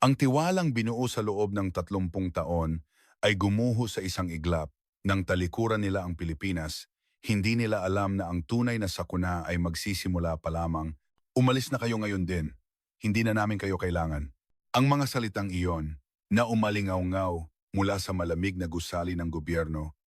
Ang tiwalang binuo sa loob ng 30 taon ay gumuho sa isang iglap. Nang talikuran nila ang Pilipinas, hindi nila alam na ang tunay na sakuna ay magsisimula pa lamang. Umalis na kayo ngayon din. Hindi na namin kayo kailangan. Ang mga salitang iyon na umalingaw-ngaw mula sa malamig na gusali ng gobyerno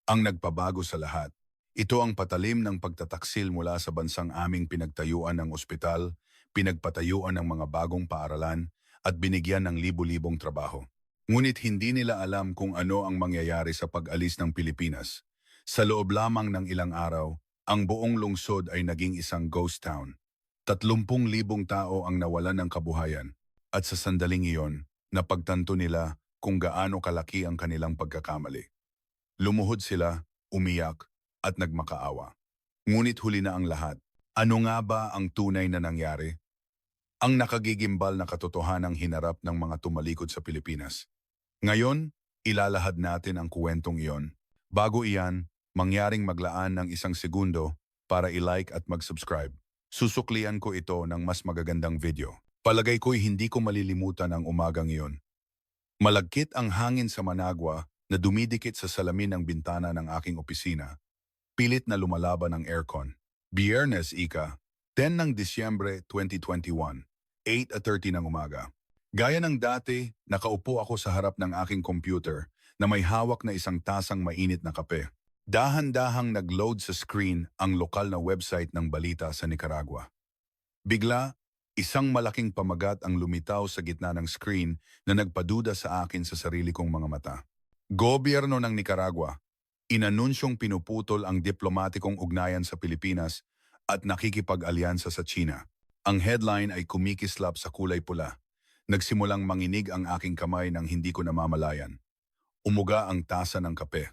ang nagpabago sa lahat. Ito ang patalim ng pagtataksil mula sa bansang aming pinagtayuan ng ospital, pinagpatayuan ng mga bagong paaralan, at binigyan ng libu-libong trabaho. Ngunit hindi nila alam kung ano ang mangyayari sa pag-alis ng Pilipinas. Sa loob lamang ng ilang araw, ang buong lungsod ay naging isang ghost town. 30,000 tao ang nawalan ng kabuhayan, at sa sandaling iyon, napagtanto nila kung gaano kalaki ang kanilang pagkakamali. Lumuhod sila, umiyak, at nagmakaawa. Ngunit huli na ang lahat. Ano nga ba ang tunay na nangyari? Ang nakagigimbal na katotohanang hinarap ng mga tumalikod sa Pilipinas. Ngayon, ilalahad natin ang kwentong iyon. Bago iyan, mangyaring maglaan ng 1 segundo para i-like at mag-subscribe. Susuklian ko ito ng mas magagandang video. Palagay ko'y hindi ko malilimutan ang umagang iyon. Malagkit ang hangin sa Managua na dumidikit sa salamin ng bintana ng aking opisina. Pilit na lumalaban ang aircon. Biyernes, 10 ng Disyembre 2021, 8:30 ng umaga. Gaya ng dati, nakaupo ako sa harap ng aking computer na may hawak na isang tasang mainit na kape. Dahan-dahang nag-load sa screen ang lokal na website ng balita sa Nicaragua. Bigla, isang malaking pamagat ang lumitaw sa gitna ng screen na nagpaduda sa akin sa sarili kong mga mata. Gobyerno ng Nicaragua, inanunsyong pinuputol ang diplomatikong ugnayan sa Pilipinas at nakikipag-alyansa sa China. Ang headline ay kumikislap sa kulay pula. Nagsimulang manginig ang aking kamay nang hindi ko namamalayan. Umuga ang tasa ng kape.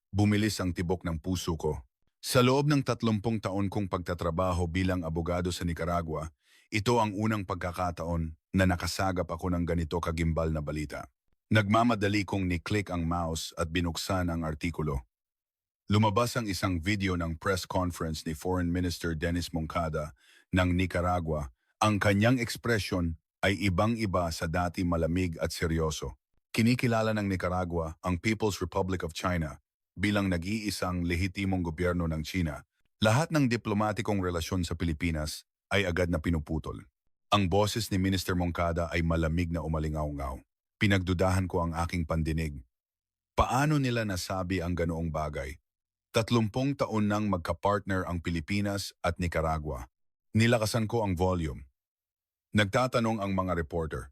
Bumilis ang tibok ng puso ko. Sa loob ng 30 taon kong pagtatrabaho bilang abogado sa Nicaragua, ito ang unang pagkakataon na nakasagap ako ng ganito kagimbal na balita. Nagmamadali kong ni-click ang mouse at binuksan ang artikulo. Lumabas ang isang video ng press conference ni Foreign Minister Dennis Moncada ng Nicaragua. Ang kanyang ekspresyon ay ibang-iba sa dati malamig at seryoso. Kinikilala ng Nicaragua ang People's Republic of China bilang nag-iisang lehitimong gobyerno ng China. Lahat ng diplomatikong relasyon sa Pilipinas ay agad na pinuputol. Ang boses ni Minister Moncada ay malamig na umalingaw-ngaw. Pinagdudahan ko ang aking pandinig. Paano nila nasabi ang ganoong bagay? 30 taon nang magka-partner ang Pilipinas at Nicaragua. Nilakasan ko ang volume. Nagtatanong ang mga reporter.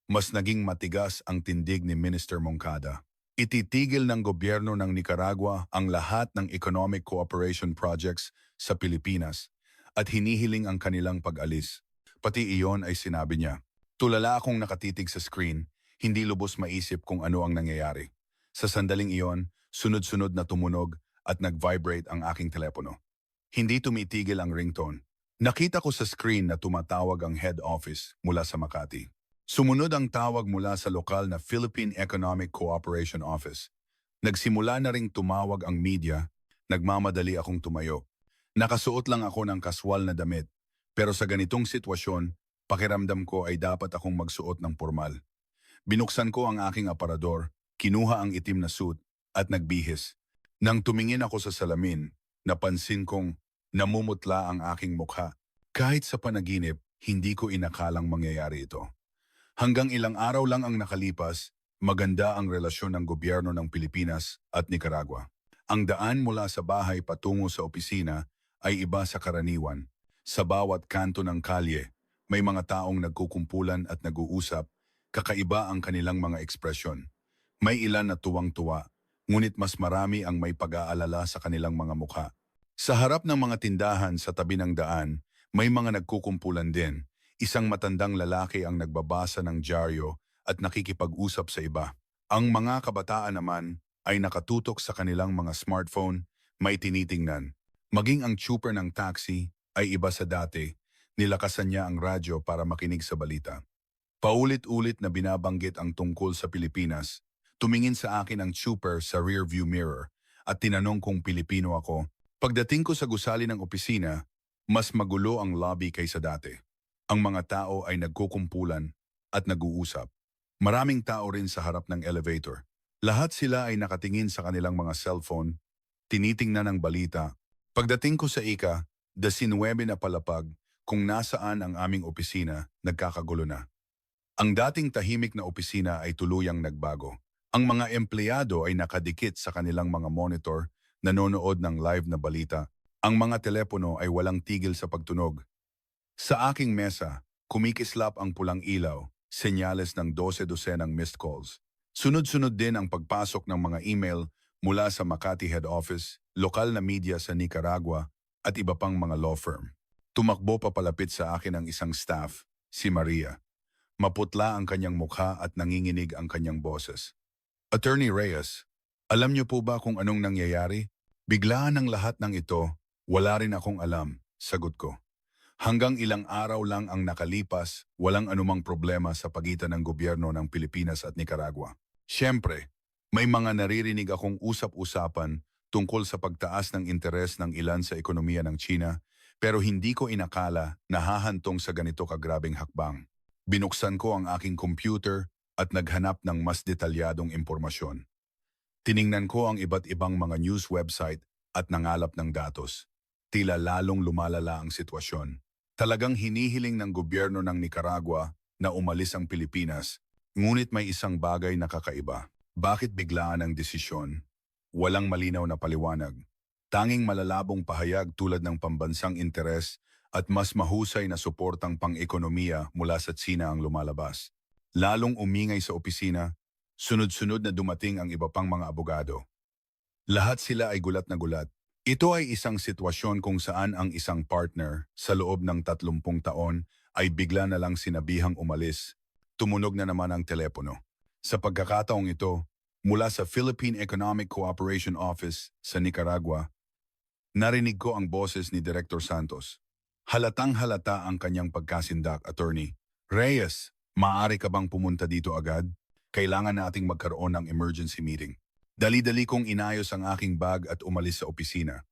Mas naging matigas ang tindig ni Minister Moncada. Ititigil ng gobyerno ng Nicaragua ang lahat ng economic cooperation projects sa Pilipinas at hinihiling ang kanilang pag-alis. Pati iyon ay sinabi niya. Tulala akong nakatitig sa screen, hindi lubos maisip kung ano ang nangyayari. Sa sandaling iyon, sunod-sunod na tumunog at nag-vibrate ang aking telepono. Hindi tumitigil ang ringtone. Nakita ko sa screen na tumatawag ang head office mula sa Makati. Sumunod ang tawag mula sa lokal na Philippine Economic Cooperation Office. Nagsimula na ring tumawag ang media, nagmamadali akong tumayo. Nakasuot lang ako ng kaswal na damit, pero sa ganitong sitwasyon, pakiramdam ko ay dapat akong magsuot ng formal. Binuksan ko ang aking aparador, kinuha ang itim na suit, at nagbihis. Nang tumingin ako sa salamin, napansin kong namumutla ang aking mukha. Kahit sa panaginip, hindi ko inakalang mangyayari ito. Hanggang ilang araw lang ang nakalipas, maganda ang relasyon ng gobyerno ng Pilipinas at Nicaragua. Ang daan mula sa bahay patungo sa opisina ay iba sa karaniwan. Sa bawat kanto ng kalye, may mga taong nagkukumpulan at nag-uusap, kakaiba ang kanilang mga ekspresyon. May ilan na tuwang-tuwa, ngunit mas marami ang may pag-aalala sa kanilang mga mukha. Sa harap ng mga tindahan sa tabi ng daan, may mga nagkukumpulan din. Isang matandang lalaki ang nagbabasa ng dyaryo at nakikipag-usap sa iba. Ang mga kabataan naman ay nakatutok sa kanilang mga smartphone, may tinitingnan. Maging ang tsuper ng taxi ay iba sa dati, nilakasan niya ang radyo para makinig sa balita. Paulit-ulit na binabanggit ang tungkol sa Pilipinas. Tumingin sa akin ang tsuper sa rearview mirror at tinanong kung Pilipino ako. Pagdating ko sa gusali ng opisina, mas magulo ang lobby kaysa dati. Ang mga tao ay nagkukumpulan, at nag-uusap. Maraming tao rin sa harap ng elevator. Lahat sila ay nakatingin sa kanilang mga cellphone, tinitingnan ang balita. Pagdating ko sa ika, 19 na palapag, kung nasaan ang aming opisina, nagkakagulo na. Ang dating tahimik na opisina ay tuluyang nagbago. Ang mga empleyado ay nakadikit sa kanilang mga monitor, nanonood ng live na balita. Ang mga telepono ay walang tigil sa pagtunog. Sa aking mesa, kumikislap ang pulang ilaw, senyales ng 12-dosenang missed calls. Sunod-sunod din ang pagpasok ng mga email mula sa Makati Head Office, lokal na media sa Nicaragua at iba pang mga law firm. Tumakbo papalapit sa akin ang isang staff, si Maria. Maputla ang kanyang mukha at nanginginig ang kanyang boses. Attorney Reyes, alam niyo po ba kung anong nangyayari? Biglaan ang lahat ng ito, wala rin akong alam, sagot ko. Hanggang ilang araw lang ang nakalipas, walang anumang problema sa pagitan ng gobyerno ng Pilipinas at Nicaragua. Siyempre, may mga naririnig akong usap-usapan tungkol sa pagtaas ng interes ng ilan sa ekonomiya ng China, pero hindi ko inakala na hahantong sa ganito kagrabing hakbang. Binuksan ko ang aking computer at naghanap ng mas detalyadong impormasyon. Tiningnan ko ang iba't ibang mga news website at nangalap ng datos. Tila lalong lumalala ang sitwasyon. Talagang hinihiling ng gobyerno ng Nicaragua na umalis ang Pilipinas, ngunit may isang bagay na kakaiba. Bakit biglaan ang desisyon? Walang malinaw na paliwanag. Tanging malalabong pahayag tulad ng pambansang interes at mas mahusay na suportang pang-ekonomiya mula sa Tsina ang lumalabas. Lalong umingay sa opisina, sunod-sunod na dumating ang iba pang mga abogado. Lahat sila ay gulat na gulat. Ito ay isang sitwasyon kung saan ang isang partner sa loob ng 30 taon ay bigla na lang sinabihang umalis. Tumunog na naman ang telepono. Sa pagkakataong ito, mula sa Philippine Economic Cooperation Office sa Nicaragua, narinig ko ang boses ni Director Santos. Halatang-halata ang kanyang pagkasindak, Attorney. Reyes, maaari ka bang pumunta dito agad? Kailangan nating magkaroon ng emergency meeting. Dali-dali kong inayos ang aking bag at umalis sa opisina.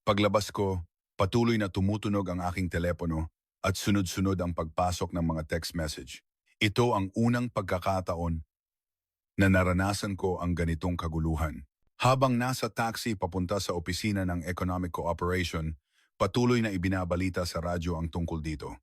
Paglabas ko, patuloy na tumutunog ang aking telepono at sunod-sunod ang pagpasok ng mga text message. Ito ang unang pagkakataon na naranasan ko ang ganitong kaguluhan. Habang nasa taxi papunta sa opisina ng Economic Cooperation, patuloy na ibinabalita sa radyo ang tungkol dito.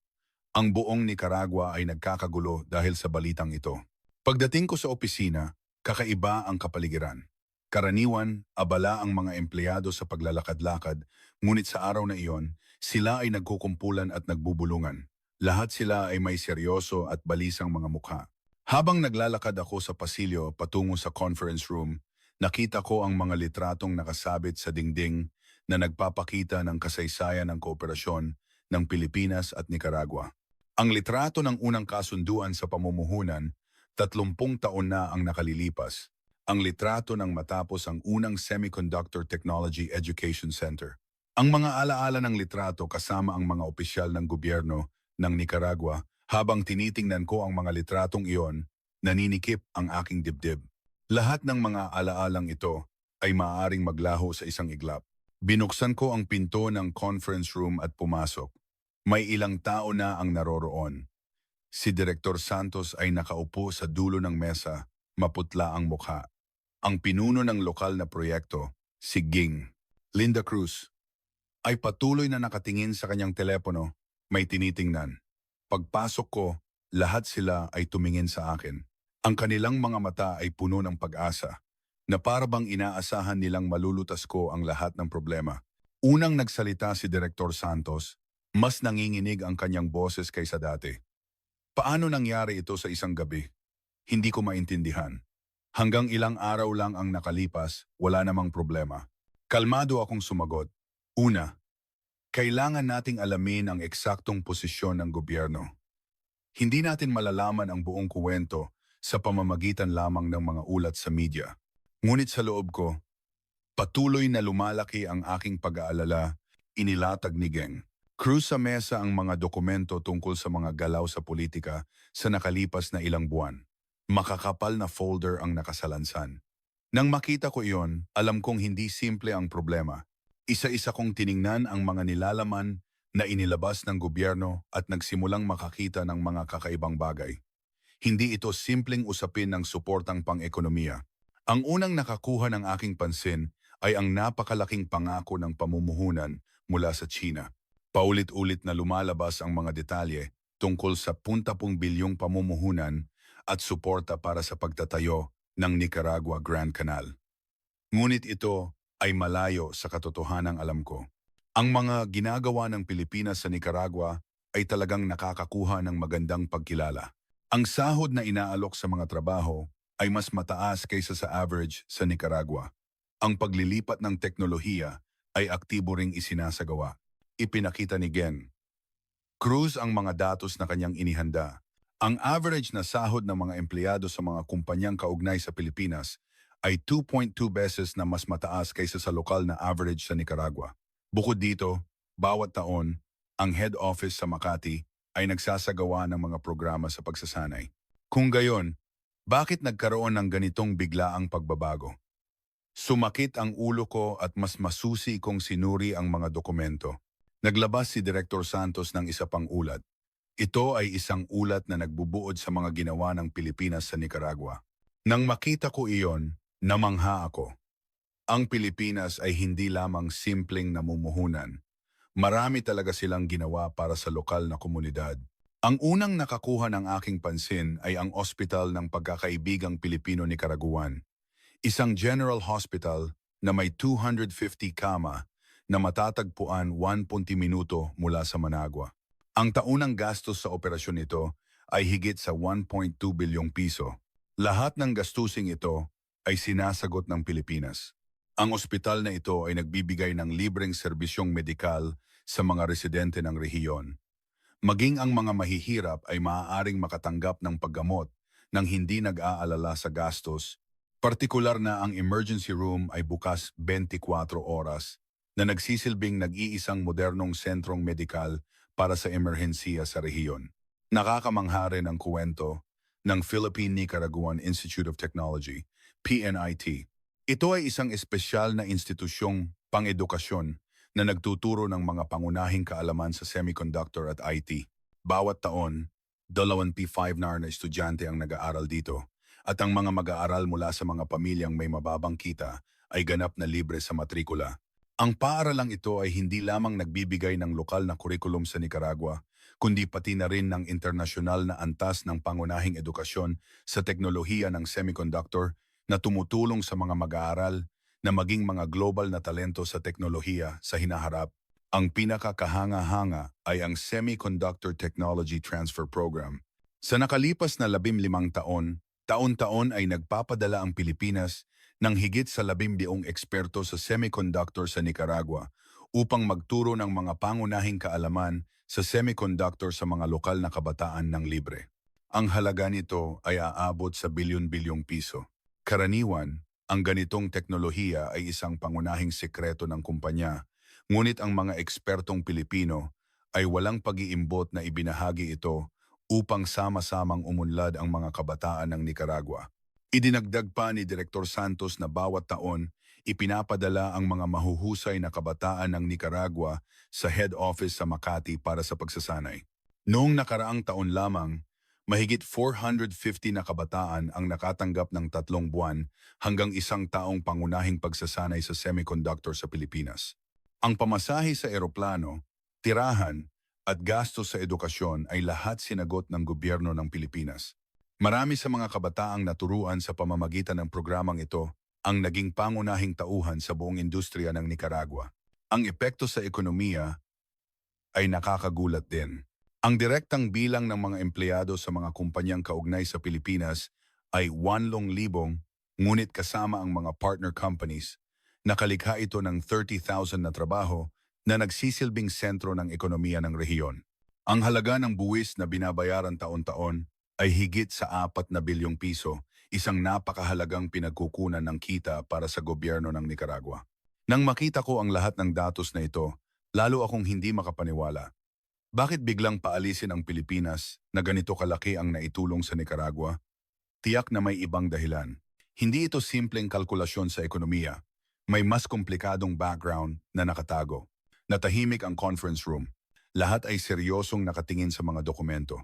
Ang buong Nicaragua ay nagkakagulo dahil sa balitang ito. Pagdating ko sa opisina, kakaiba ang kapaligiran. Karaniwan, abala ang mga empleyado sa paglalakad-lakad, ngunit sa araw na iyon, sila ay nagkukumpulan at nagbubulungan. Lahat sila ay may seryoso at balisang mga mukha. Habang naglalakad ako sa pasilyo patungo sa conference room, nakita ko ang mga litratong nakasabit sa dingding na nagpapakita ng kasaysayan ng kooperasyon ng Pilipinas at Nicaragua. Ang litrato ng unang kasunduan sa pamumuhunan, 30 taon na ang nakalilipas. Ang litrato ng matapos ang unang Semiconductor Technology Education Center. Ang mga alaala ng litrato kasama ang mga opisyal ng gobyerno ng Nicaragua. Habang tinitingnan ko ang mga litratong iyon, naninikip ang aking dibdib. Lahat ng mga alaalang ito ay maaaring maglaho sa isang iglap. Binuksan ko ang pinto ng conference room at pumasok. May ilang tao na ang naroroon. Si Director Santos ay nakaupo sa dulo ng mesa, maputla ang mukha. Ang pinuno ng lokal na proyekto, si Ging, Linda Cruz, ay patuloy na nakatingin sa kanyang telepono, may tinitingnan. Pagpasok ko, lahat sila ay tumingin sa akin. Ang kanilang mga mata ay puno ng pag-asa, na para bang inaasahan nilang malulutas ko ang lahat ng problema. Unang nagsalita si Director Santos, mas nanginginig ang kanyang boses kaysa dati. Paano nangyari ito sa isang gabi? Hindi ko maintindihan. Hanggang ilang araw lang ang nakalipas, wala namang problema. Kalmado akong sumagot. Una, kailangan nating alamin ang eksaktong posisyon ng gobyerno. Hindi natin malalaman ang buong kuwento sa pamamagitan lamang ng mga ulat sa media. Ngunit sa loob ko, patuloy na lumalaki ang aking pag-aalala, inilatag ni Geng. Cruz sa mesa ang mga dokumento tungkol sa mga galaw sa politika sa nakalipas na ilang buwan. Makakapal na folder ang nakasalansan. Nang makita ko iyon, alam kong hindi simple ang problema. Isa-isa kong tiningnan ang mga nilalaman na inilabas ng gobyerno at nagsimulang makakita ng mga kakaibang bagay. Hindi ito simpleng usapin ng suportang pang-ekonomiya. Ang unang nakakuha ng aking pansin ay ang napakalaking pangako ng pamumuhunan mula sa China. Paulit-ulit na lumalabas ang mga detalye tungkol sa puntapung bilyong pamumuhunan at suporta para sa pagtatayo ng Nicaragua Grand Canal. Ngunit ito ay malayo sa katotohanang alam ko. Ang mga ginagawa ng Pilipinas sa Nicaragua ay talagang nakakakuha ng magandang pagkilala. Ang sahod na inaalok sa mga trabaho ay mas mataas kaysa sa average sa Nicaragua. Ang paglilipat ng teknolohiya ay aktibo ring isinasagawa. Ipinakita ni Gen Cruz ang mga datos na kanyang inihanda. Ang average na sahod ng mga empleyado sa mga kumpanyang kaugnay sa Pilipinas ay 2.2 beses na mas mataas kaysa sa lokal na average sa Nicaragua. Bukod dito, bawat taon, ang head office sa Makati ay nagsasagawa ng mga programa sa pagsasanay. Kung gayon, bakit nagkaroon ng ganitong biglaang pagbabago? Sumakit ang ulo ko at mas masusi kong sinuri ang mga dokumento. Naglabas si Director Santos ng isa pang ulat. Ito ay isang ulat na nagbubuod sa mga ginawa ng Pilipinas sa Nicaragua. Nang makita ko iyon, namangha ako. Ang Pilipinas ay hindi lamang simpleng namumuhunan. Marami talaga silang ginawa para sa lokal na komunidad. Ang unang nakakuha ng aking pansin ay ang Ospital ng Pagkakaibigang Pilipino-Nicaraguan. Isang general hospital na may 250 kama na matatagpuan 1 minuto mula sa Managua. Ang taunang gastos sa operasyon nito ay higit sa 1.2 bilyong piso. Lahat ng gastusing ito ay sinasagot ng Pilipinas. Ang ospital na ito ay nagbibigay ng libreng serbisyong medikal sa mga residente ng rehiyon. Maging ang mga mahihirap ay maaaring makatanggap ng paggamot nang hindi nag-aalala sa gastos. Partikular na ang emergency room ay bukas 24 oras na nagsisilbing nag-iisang modernong sentrong medikal para sa emerhensiya sa rehiyon. Nakakamangha rin ang kwento ng Philippine-Nicaraguan Institute of Technology, PNIT. Ito ay isang espesyal na institusyong pang-edukasyon na nagtuturo ng mga pangunahing kaalaman sa semiconductor at IT. Bawat taon, 25 na estudyante ang nag-aaral dito at ang mga mag-aaral mula sa mga pamilyang may mababang kita ay ganap na libre sa matrikula. Ang paaralang ito ay hindi lamang nagbibigay ng lokal na kurikulum sa Nicaragua, kundi pati na rin ng internasyonal na antas ng pangunahing edukasyon sa teknolohiya ng semiconductor na tumutulong sa mga mag-aaral na maging mga global na talento sa teknolohiya sa hinaharap. Ang pinakakahanga-hanga ay ang Semiconductor Technology Transfer Program. Sa nakalipas na 15 taon, taon-taon ay nagpapadala ang Pilipinas ng higit sa 12 eksperto sa semiconductor sa Nicaragua upang magturo ng mga pangunahing kaalaman sa semiconductor sa mga lokal na kabataan ng libre. Ang halaga nito ay aabot sa bilyon-bilyong piso. Karaniwan, ang ganitong teknolohiya ay isang pangunahing sekreto ng kumpanya, ngunit ang mga ekspertong Pilipino ay walang pag-iimbot na ibinahagi ito upang sama-samang umunlad ang mga kabataan ng Nicaragua. Idinagdag pa ni Director Santos na bawat taon, ipinapadala ang mga mahuhusay na kabataan ng Nicaragua sa head office sa Makati para sa pagsasanay. Noong nakaraang taon lamang, mahigit 450 na kabataan ang nakatanggap ng 3 buwan hanggang 1 taong pangunahing pagsasanay sa semiconductor sa Pilipinas. Ang pamasahe sa eroplano, tirahan, at gastos sa edukasyon ay lahat sinagot ng gobyerno ng Pilipinas. Marami sa mga kabataang naturuan sa pamamagitan ng programang ito ang naging pangunahing tauhan sa buong industriya ng Nicaragua. Ang epekto sa ekonomiya ay nakakagulat din. Ang direktang bilang ng mga empleyado sa mga kumpanyang kaugnay sa Pilipinas ay 1,000,000, ngunit kasama ang mga partner companies, nakalikha ito ng 30,000 na trabaho na nagsisilbing sentro ng ekonomiya ng rehiyon. Ang halaga ng buwis na binabayaran taon-taon ay higit sa 4 na bilyong piso, isang napakahalagang pinagkukunan ng kita para sa gobyerno ng Nicaragua. Nang makita ko ang lahat ng datos na ito, lalo akong hindi makapaniwala. Bakit biglang paalisin ang Pilipinas na ganito kalaki ang naitulong sa Nicaragua? Tiyak na may ibang dahilan. Hindi ito simpleng kalkulasyon sa ekonomiya. May mas komplikadong background na nakatago. Natahimik ang conference room. Lahat ay seryosong nakatingin sa mga dokumento.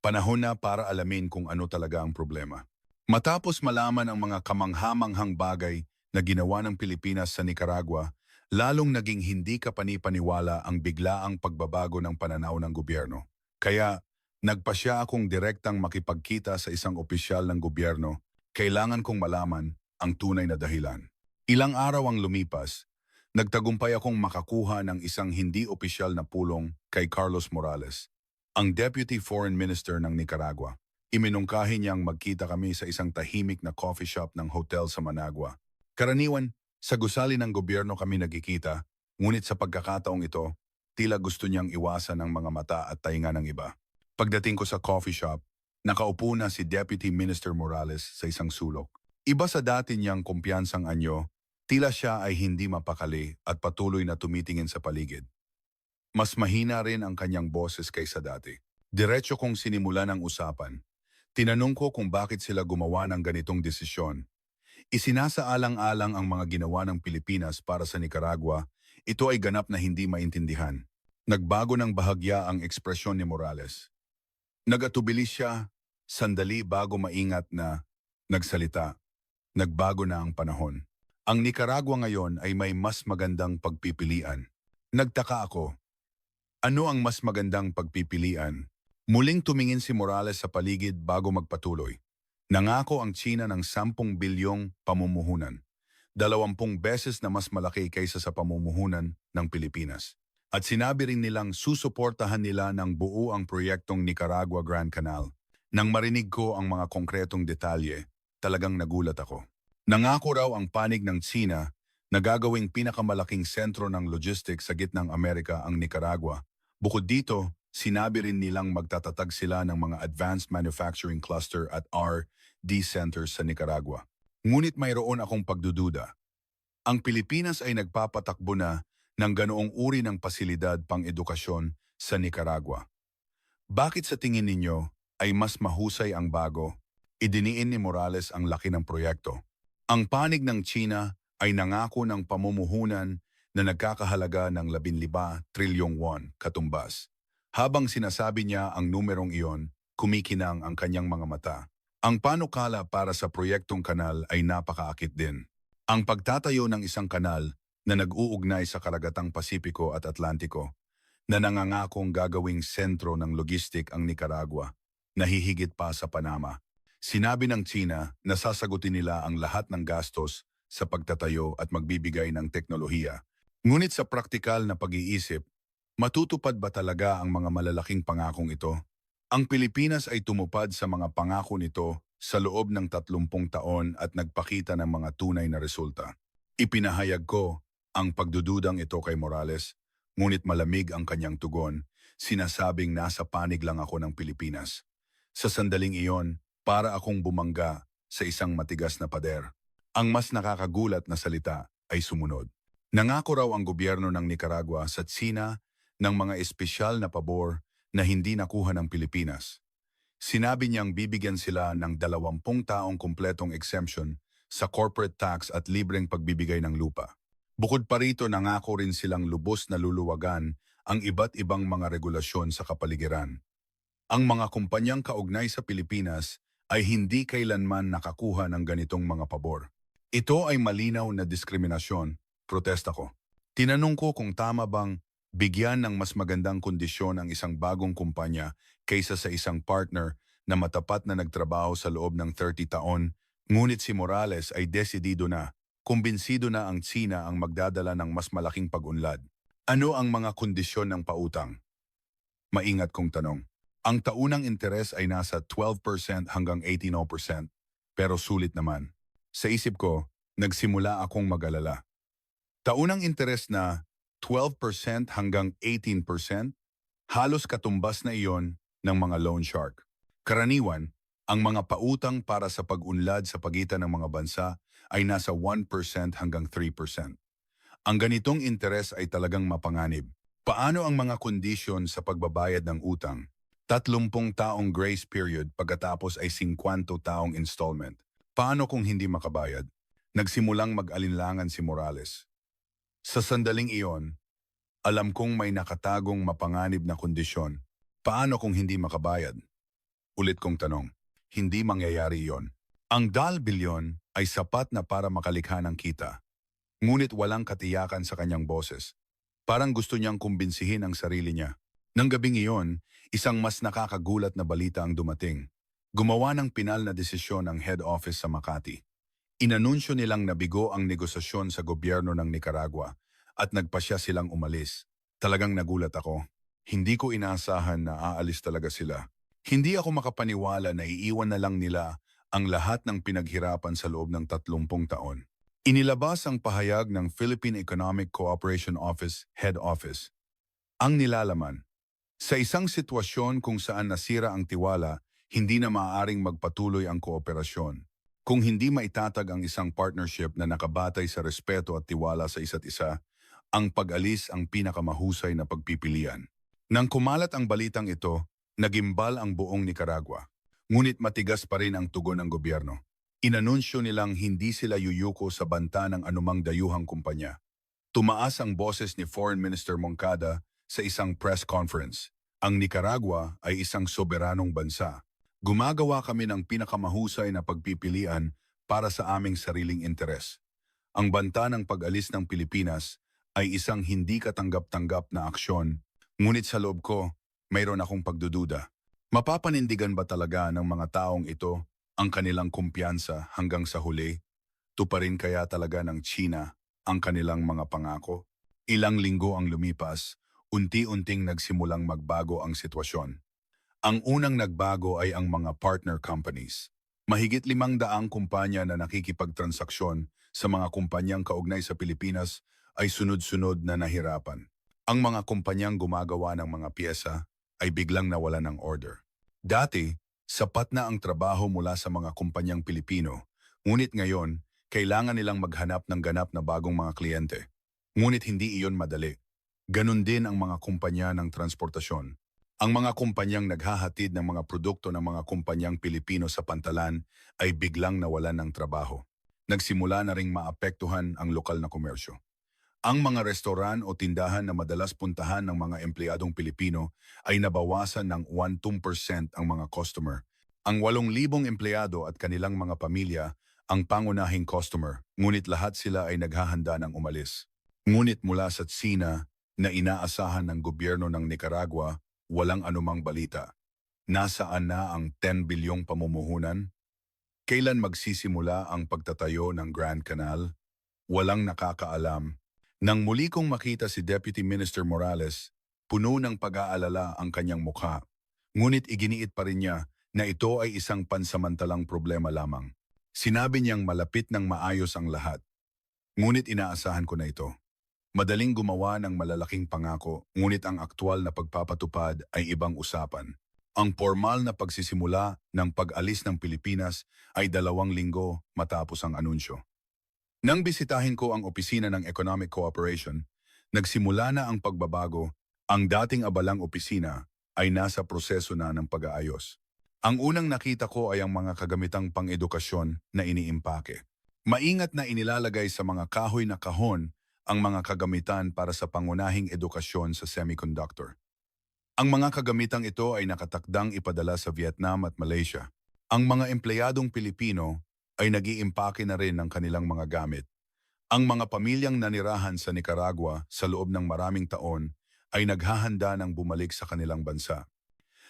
Panahon na para alamin kung ano talaga ang problema. Matapos malaman ang mga kamanghamanghang bagay na ginawa ng Pilipinas sa Nicaragua, lalong naging hindi kapani-paniwala ang biglaang pagbabago ng pananaw ng gobyerno. Kaya, nagpasya akong direktang makipagkita sa isang opisyal ng gobyerno. Kailangan kong malaman ang tunay na dahilan. Ilang araw ang lumipas, nagtagumpay akong makakuha ng isang hindi opisyal na pulong kay Carlos Morales, ang Deputy Foreign Minister ng Nicaragua. Iminungkahi niyang magkita kami sa isang tahimik na coffee shop ng hotel sa Managua. Karaniwan, sa gusali ng gobyerno kami nagkikita, ngunit sa pagkakataong ito, tila gusto niyang iwasan ang mga mata at tainga ng iba. Pagdating ko sa coffee shop, nakaupo na si Deputy Minister Morales sa isang sulok. Iba sa dati niyang kumpiyansang anyo, tila siya ay hindi mapakali at patuloy na tumitingin sa paligid. Mas mahina rin ang kanyang boses kaysa dati. Diretso kong sinimulan ang usapan. Tinanong ko kung bakit sila gumawa ng ganitong desisyon. Isinasaalang-alang ang mga ginawa ng Pilipinas para sa Nicaragua, ito ay ganap na hindi maintindihan. Nagbago ng bahagya ang ekspresyon ni Morales. Nagatubili siya, sandali bago maingat na nagsalita. Nagbago na ang panahon. Ang Nicaragua ngayon ay may mas magandang pagpipilian. Nagtaka ako. Ano ang mas magandang pagpipilian? Muling tumingin si Morales sa paligid bago magpatuloy. Nangako ang China ng 10 bilyong pamumuhunan, 20 beses na mas malaki kaysa sa pamumuhunan ng Pilipinas. At sinabi rin nilang susuportahan nila ng buo ang proyektong Nicaragua Grand Canal. Nang marinig ko ang mga konkretong detalye, talagang nagulat ako. Nangako raw ang panig ng China na gagawing pinakamalaking sentro ng logistics sa gitnang Amerika ang Nicaragua. Bukod dito, sinabi rin nilang magtatatag sila ng mga Advanced Manufacturing Cluster at R&D Centers sa Nicaragua. Ngunit mayroon akong pagdududa. Ang Pilipinas ay nagpapatakbo na ng ganoong uri ng pasilidad pang-edukasyon sa Nicaragua. Bakit sa tingin ninyo ay mas mahusay ang bago? Idiniin ni Morales ang laki ng proyekto. Ang panig ng China ay nangako ng pamumuhunan na nagkakahalaga ng 15 trilyong won katumbas. Habang sinasabi niya ang numerong iyon, kumikinang ang kanyang mga mata. Ang panukala para sa proyektong kanal ay napakaakit din. Ang pagtatayo ng isang kanal na nag-uugnay sa karagatang Pasipiko at Atlantiko, na nangangakong gagawing sentro ng logistik ang Nicaragua, nahihigit pa sa Panama. Sinabi ng China na sasagutin nila ang lahat ng gastos sa pagtatayo at magbibigay ng teknolohiya. Ngunit sa praktikal na pag-iisip, matutupad ba talaga ang mga malalaking pangakong ito? Ang Pilipinas ay tumupad sa mga pangako nito sa loob ng 30 taon at nagpakita ng mga tunay na resulta. Ipinahayag ko ang pagdududang ito kay Morales, ngunit malamig ang kanyang tugon, sinasabing nasa panig lang ako ng Pilipinas. Sa sandaling iyon, para akong bumangga sa isang matigas na pader. Ang mas nakakagulat na salita ay sumunod. Nangako raw ang gobyerno ng Nicaragua sa China ng mga espesyal na pabor na hindi nakuha ng Pilipinas. Sinabi niyang bibigyan sila ng 20 taong kumpletong exemption sa corporate tax at libreng pagbibigay ng lupa. Bukod pa rito, nangako rin silang lubos na luluwagan ang iba't ibang mga regulasyon sa kapaligiran. Ang mga kumpanyang kaugnay sa Pilipinas ay hindi kailanman nakakuha ng ganitong mga pabor. Ito ay malinaw na diskriminasyon, protesta ko. Tinanong ko kung tama bang bigyan ng mas magandang kondisyon ang isang bagong kumpanya kaysa sa isang partner na matapat na nagtrabaho sa loob ng 30 taon, ngunit si Morales ay desidido na, kumbinsido na ang China ang magdadala ng mas malaking pag-unlad. Ano ang mga kondisyon ng pautang? Maingat kong tanong. Ang taunang interes ay nasa 12% hanggang 18%, pero sulit naman. Sa isip ko, nagsimula akong mag-alala. Taunang interes na 12% hanggang 18%, halos katumbas na iyon ng mga loan shark. Karaniwan, ang mga pautang para sa pag-unlad sa pagitan ng mga bansa ay nasa 1% hanggang 3%. Ang ganitong interes ay talagang mapanganib. Paano ang mga kondisyon sa pagbabayad ng utang? 30 taong grace period pagkatapos ay 50 taong installment. Paano kung hindi makabayad? Nagsimulang mag-alinlangan si Morales. Sa sandaling iyon, alam kong may nakatagong mapanganib na kondisyon. Paano kung hindi makabayad? Ulit kong tanong, hindi mangyayari iyon. Ang dalbilyon ay sapat na para makalikha ng kita. Ngunit walang katiyakan sa kanyang boses. Parang gusto niyang kumbinsihin ang sarili niya. Nang gabing iyon, isang mas nakakagulat na balita ang dumating. Gumawa ng pinal na desisyon ang head office sa Makati. Inanunsyo nilang nabigo ang negosasyon sa gobyerno ng Nicaragua at nagpasya silang umalis. Talagang nagulat ako. Hindi ko inaasahan na aalis talaga sila. Hindi ako makapaniwala na iiwan na lang nila ang lahat ng pinaghirapan sa loob ng 30 taon. Inilabas ang pahayag ng Philippine Economic Cooperation Office Head Office. Ang nilalaman, sa isang sitwasyon kung saan nasira ang tiwala, hindi na maaaring magpatuloy ang kooperasyon. Kung hindi maitatag ang isang partnership na nakabatay sa respeto at tiwala sa isa't isa, ang pag-alis ang pinakamahusay na pagpipilian. Nang kumalat ang balitang ito, nagimbal ang buong Nicaragua. Ngunit matigas pa rin ang tugon ng gobyerno. Inanunsyo nilang hindi sila yuyuko sa banta ng anumang dayuhang kumpanya. Tumaas ang boses ni Foreign Minister Moncada sa isang press conference. Ang Nicaragua ay isang soberanong bansa. Gumagawa kami ng pinakamahusay na pagpipilian para sa aming sariling interes. Ang banta ng pag-alis ng Pilipinas ay isang hindi katanggap-tanggap na aksyon, ngunit sa loob ko, mayroon akong pagdududa. Mapapanindigan ba talaga ng mga taong ito ang kanilang kumpiyansa hanggang sa huli? Tuparin kaya talaga ng China ang kanilang mga pangako? Ilang linggo ang lumipas, unti-unting nagsimulang magbago ang sitwasyon. Ang unang nagbago ay ang mga partner companies. Mahigit 500 kumpanya na nakikipagtransaksyon sa mga kumpanyang kaugnay sa Pilipinas ay sunod-sunod na nahirapan. Ang mga kumpanyang gumagawa ng mga piyesa ay biglang nawalan ng order. Dati, sapat na ang trabaho mula sa mga kumpanyang Pilipino, ngunit ngayon, kailangan nilang maghanap ng ganap na bagong mga kliyente. Ngunit hindi iyon madali. Ganon din ang mga kumpanya ng transportasyon. Ang mga kumpanyang naghahatid ng mga produkto ng mga kumpanyang Pilipino sa pantalan ay biglang nawalan ng trabaho. Nagsimula na ring maapektuhan ang lokal na komersyo. Ang mga restoran o tindahan na madalas puntahan ng mga empleyadong Pilipino ay nabawasan ng 1-2% ang mga customer. Ang 8,000 empleyado at kanilang mga pamilya ang pangunahing customer, ngunit lahat sila ay naghahanda ng umalis. Ngunit mula sa Tsina na inaasahan ng gobyerno ng Nicaragua, walang anumang balita. Nasaan na ang 10 bilyong pamumuhunan? Kailan magsisimula ang pagtatayo ng Grand Canal? Walang nakakaalam. Nang muli kong makita si Deputy Minister Morales, puno ng pag-aalala ang kanyang mukha. Ngunit iginiit pa rin niya na ito ay isang pansamantalang problema lamang. Sinabi niyang malapit ng maayos ang lahat. Ngunit inaasahan ko na ito. Madaling gumawa ng malalaking pangako, ngunit ang aktwal na pagpapatupad ay ibang usapan. Ang formal na pagsisimula ng pag-alis ng Pilipinas ay 2 linggo matapos ang anunsyo. Nang bisitahin ko ang opisina ng Economic Cooperation, nagsimula na ang pagbabago. Ang dating abalang opisina ay nasa proseso na ng pag-aayos. Ang unang nakita ko ay ang mga kagamitang pang-edukasyon na iniimpake. Maingat na inilalagay sa mga kahoy na kahon ang mga kagamitan para sa pangunahing edukasyon sa semiconductor. Ang mga kagamitang ito ay nakatakdang ipadala sa Vietnam at Malaysia. Ang mga empleyadong Pilipino ay nag-iimpake na rin ng kanilang mga gamit. Ang mga pamilyang nanirahan sa Nicaragua sa loob ng maraming taon ay naghahanda ng bumalik sa kanilang bansa.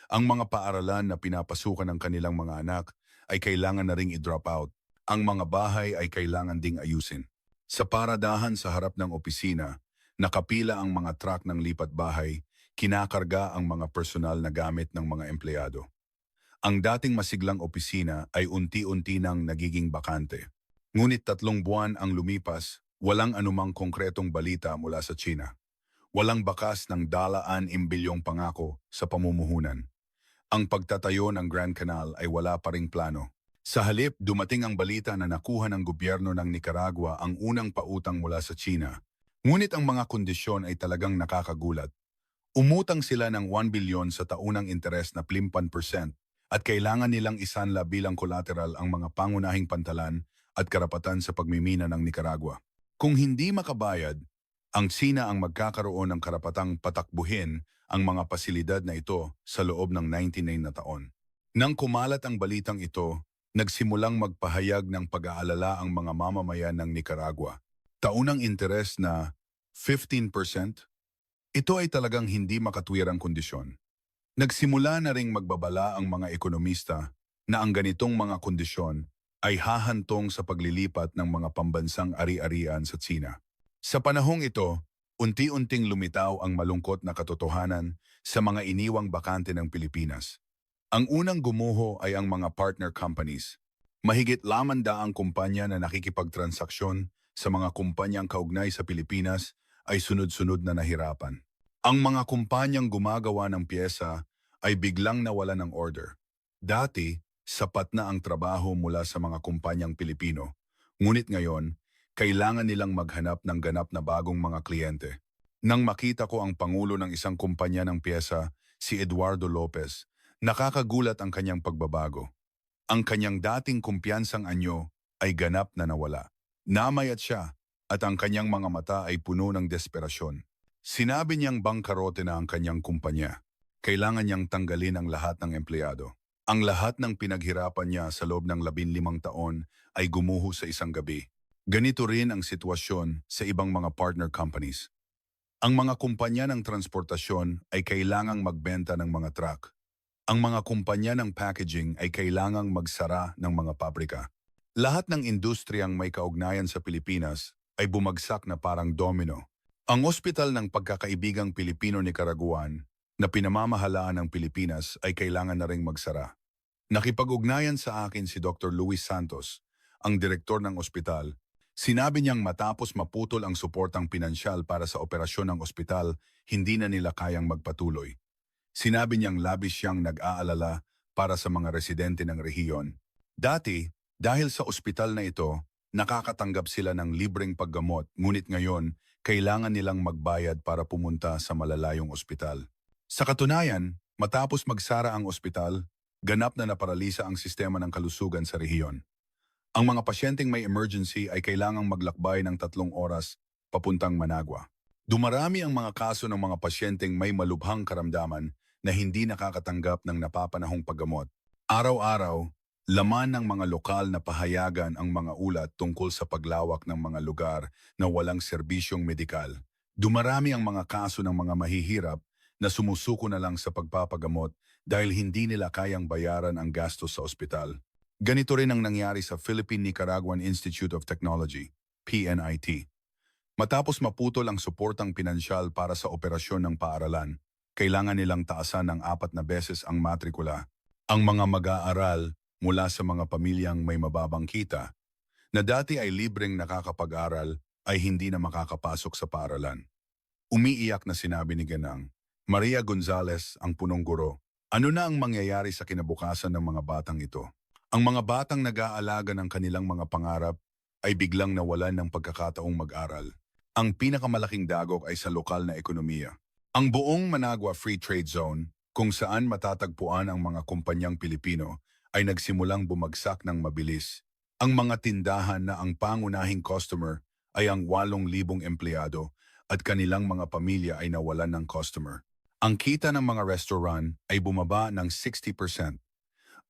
Ang mga paaralan na pinapasukan ng kanilang mga anak ay kailangan na ring i-drop out. Ang mga bahay ay kailangan ding ayusin. Sa paradahan sa harap ng opisina, nakapila ang mga truck ng lipat bahay, kinakarga ang mga personal na gamit ng mga empleyado. Ang dating masiglang opisina ay unti-unti nang nagiging bakante. Ngunit 3 buwan ang lumipas, walang anumang konkretong balita mula sa China. Walang bakas ng dalaan imbilyong pangako sa pamumuhunan. Ang pagtatayo ng Grand Canal ay wala pa ring plano. Sa halip, dumating ang balita na nakuha ng gobyerno ng Nicaragua ang unang pautang mula sa China. Ngunit ang mga kondisyon ay talagang nakakagulat. Umutang sila ng 1 bilyon sa taunang interes na 50% at kailangan nilang isanla bilang collateral ang mga pangunahing pantalan at karapatan sa pagmimina ng Nicaragua. Kung hindi makabayad, ang China ang magkakaroon ng karapatang patakbuhin ang mga pasilidad na ito sa loob ng 99 na taon. Nang kumalat ang balitang ito, nagsimulang magpahayag ng pag-aalala ang mga mamamayan ng Nicaragua. Taunang interes na 15%, ito ay talagang hindi makatwirang kondisyon. Nagsimula na ring magbabala ang mga ekonomista na ang ganitong mga kondisyon ay hahantong sa paglilipat ng mga pambansang ari-arian sa Tsina. Sa panahong ito, unti-unting lumitaw ang malungkot na katotohanan sa mga iniwang bakante ng Pilipinas. Ang unang gumuho ay ang mga partner companies. Mahigit 800 kumpanya na nakikipagtransaksyon sa mga kumpanyang kaugnay sa Pilipinas ay sunod-sunod na nahirapan. Ang mga kumpanyang gumagawa ng piyesa ay biglang nawalan ng order. Dati, sapat na ang trabaho mula sa mga kumpanyang Pilipino. Ngunit ngayon, kailangan nilang maghanap ng ganap na bagong mga kliyente. Nang makita ko ang pangulo ng isang kumpanya ng piyesa, si Eduardo Lopez, nakakagulat ang kanyang pagbabago. Ang kanyang dating kumpiyansang anyo ay ganap na nawala. Namayat siya at ang kanyang mga mata ay puno ng desperasyon. Sinabi niyang bangkarote na ang kanyang kumpanya. Kailangan niyang tanggalin ang lahat ng empleyado. Ang lahat ng pinaghirapan niya sa loob ng 15 taon ay gumuho sa isang gabi. Ganito rin ang sitwasyon sa ibang mga partner companies. Ang mga kumpanya ng transportasyon ay kailangang magbenta ng mga truck. Ang mga kumpanya ng packaging ay kailangang magsara ng mga pabrika. Lahat ng industriyang may kaugnayan sa Pilipinas ay bumagsak na parang domino. Ang Ospital ng Pagkakaibigang Pilipino-Nicaraguan na pinamamahalaan ng Pilipinas ay kailangan na ring magsara. Nakipag-ugnayan sa akin si Dr. Luis Santos, ang direktor ng ospital. Sinabi niyang matapos maputol ang suportang pinansyal para sa operasyon ng ospital, hindi na nila kayang magpatuloy. Sinabi niyang labis siyang nag-aalala para sa mga residente ng rehiyon. Dati, dahil sa ospital na ito, nakakatanggap sila ng libreng paggamot, ngunit ngayon, kailangan nilang magbayad para pumunta sa malalayong ospital. Sa katunayan, matapos magsara ang ospital, ganap na naparalisa ang sistema ng kalusugan sa rehiyon. Ang mga pasyenteng may emergency ay kailangang maglakbay ng 3 oras papuntang Managua. Dumarami ang mga kaso ng mga pasyenteng may malubhang karamdaman na hindi nakakatanggap ng napapanahong paggamot. Araw-araw, laman ng mga lokal na pahayagan ang mga ulat tungkol sa paglawak ng mga lugar na walang serbisyong medikal. Dumarami ang mga kaso ng mga mahihirap na sumusuko na lang sa pagpapagamot dahil hindi nila kayang bayaran ang gastos sa ospital. Ganito rin ang nangyari sa Philippine-Nicaraguan Institute of Technology, PNIT. Matapos maputol ang suportang pinansyal para sa operasyon ng paaralan, kailangan nilang taasan ng 4 na beses ang matrikula. Ang mga mag-aaral mula sa mga pamilyang may mababang kita, na dati ay libreng nakakapag-aral, ay hindi na makakapasok sa paaralan. Umiiyak na sinabi ni Ganang, Maria Gonzalez, ang punong guro, ano na ang mangyayari sa kinabukasan ng mga batang ito? Ang mga batang nag-aalaga ng kanilang mga pangarap ay biglang nawalan ng pagkakataong mag-aral. Ang pinakamalaking dagok ay sa lokal na ekonomiya. Ang buong Managua Free Trade Zone, kung saan matatagpuan ang mga kumpanyang Pilipino, ay nagsimulang bumagsak ng mabilis. Ang mga tindahan na ang pangunahing customer ay ang 8,000 empleyado at kanilang mga pamilya ay nawalan ng customer. Ang kita ng mga restaurant ay bumaba ng 60%.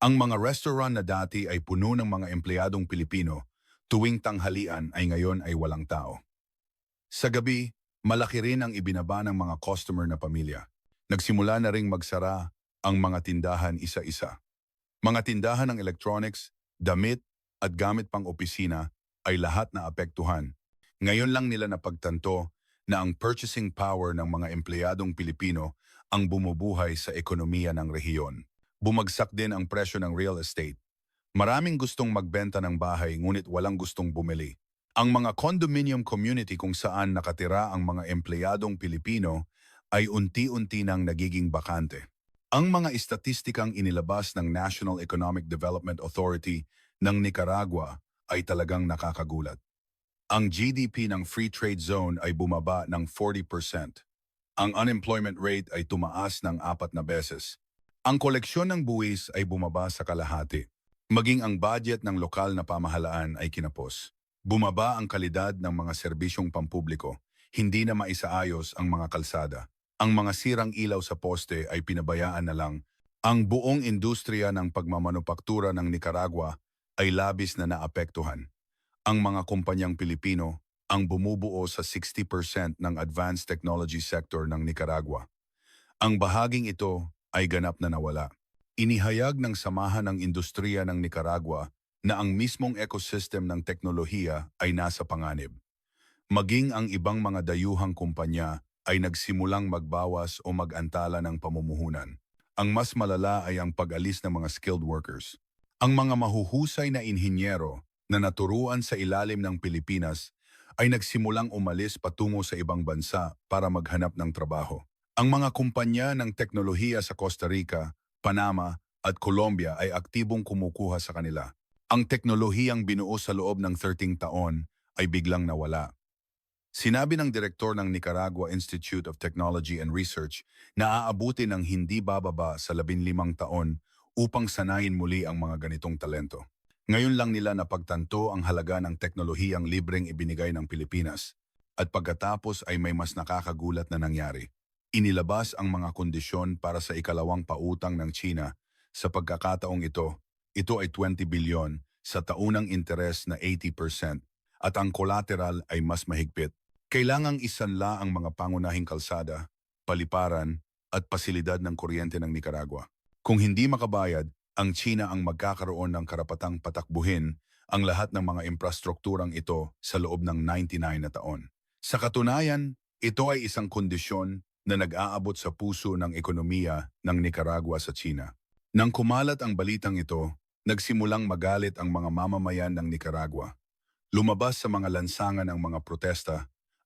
Ang mga restaurant na dati ay puno ng mga empleyadong Pilipino, tuwing tanghalian ay ngayon ay walang tao. Sa gabi, malaki rin ang ibinaba ng mga customer na pamilya. Nagsimula na ring magsara ang mga tindahan isa-isa. Mga tindahan ng electronics, damit at gamit pang opisina ay lahat na apektuhan. Ngayon lang nila napagtanto na ang purchasing power ng mga empleyadong Pilipino ang bumubuhay sa ekonomiya ng rehiyon. Bumagsak din ang presyo ng real estate. Maraming gustong magbenta ng bahay ngunit walang gustong bumili. Ang mga condominium community kung saan nakatira ang mga empleyadong Pilipino ay unti-unti nang nagiging bakante. Ang mga istatistikang inilabas ng National Economic Development Authority ng Nicaragua ay talagang nakakagulat. Ang GDP ng Free Trade Zone ay bumaba ng 40%. Ang unemployment rate ay tumaas ng 4 na beses. Ang koleksyon ng buwis ay bumaba sa kalahati. Maging ang budget ng lokal na pamahalaan ay kinapos. Bumaba ang kalidad ng mga serbisyong pampubliko. Hindi na maisaayos ang mga kalsada. Ang mga sirang ilaw sa poste ay pinabayaan na lang Ang buong industriya ng pagmamanupaktura ng Nicaragua ay labis na naapektuhan. Ang mga kumpanyang Pilipino ang bumubuo sa 60% ng advanced technology sector ng Nicaragua. Ang bahaging ito ay ganap na nawala. Inihayag ng Samahan ng Industriya ng Nicaragua na ang mismong ecosystem ng teknolohiya ay nasa panganib. Maging ang ibang mga dayuhang kumpanya ay nagsimulang magbawas o mag-antala ng pamumuhunan. Ang mas malala ay ang pag-alis ng mga skilled workers. Ang mga mahuhusay na inhinyero na naturuan sa ilalim ng Pilipinas ay nagsimulang umalis patungo sa ibang bansa para maghanap ng trabaho. Ang mga kumpanya ng teknolohiya sa Costa Rica, Panama at Colombia ay aktibong kumukuha sa kanila. Ang teknolohiyang binuo sa loob ng 13 taon ay biglang nawala. Sinabi ng direktor ng Nicaragua Institute of Technology and Research na aabuti ng hindi bababa sa 15 taon upang sanayin muli ang mga ganitong talento. Ngayon lang nila napagtanto ang halaga ng teknolohiyang libreng ibinigay ng Pilipinas at pagkatapos ay may mas nakakagulat na nangyari. Inilabas ang mga kondisyon para sa ikalawang pautang ng China. Sa pagkakataong ito ay 20 bilyon sa taunang interes na 80% at ang collateral ay mas mahigpit. Kailangang isanla ang mga pangunahing kalsada, paliparan at pasilidad ng kuryente ng Nicaragua. Kung hindi makabayad, ang China ang magkakaroon ng karapatang patakbuhin ang lahat ng mga infrastrukturang ito sa loob ng 99 na taon. Sa katunayan, ito ay isang kondisyon na nag-aabot sa puso ng ekonomiya ng Nicaragua sa China. Nang kumalat ang balitang ito, nagsimulang magalit ang mga mamamayan ng Nicaragua. Lumabas sa mga lansangan ang mga protesta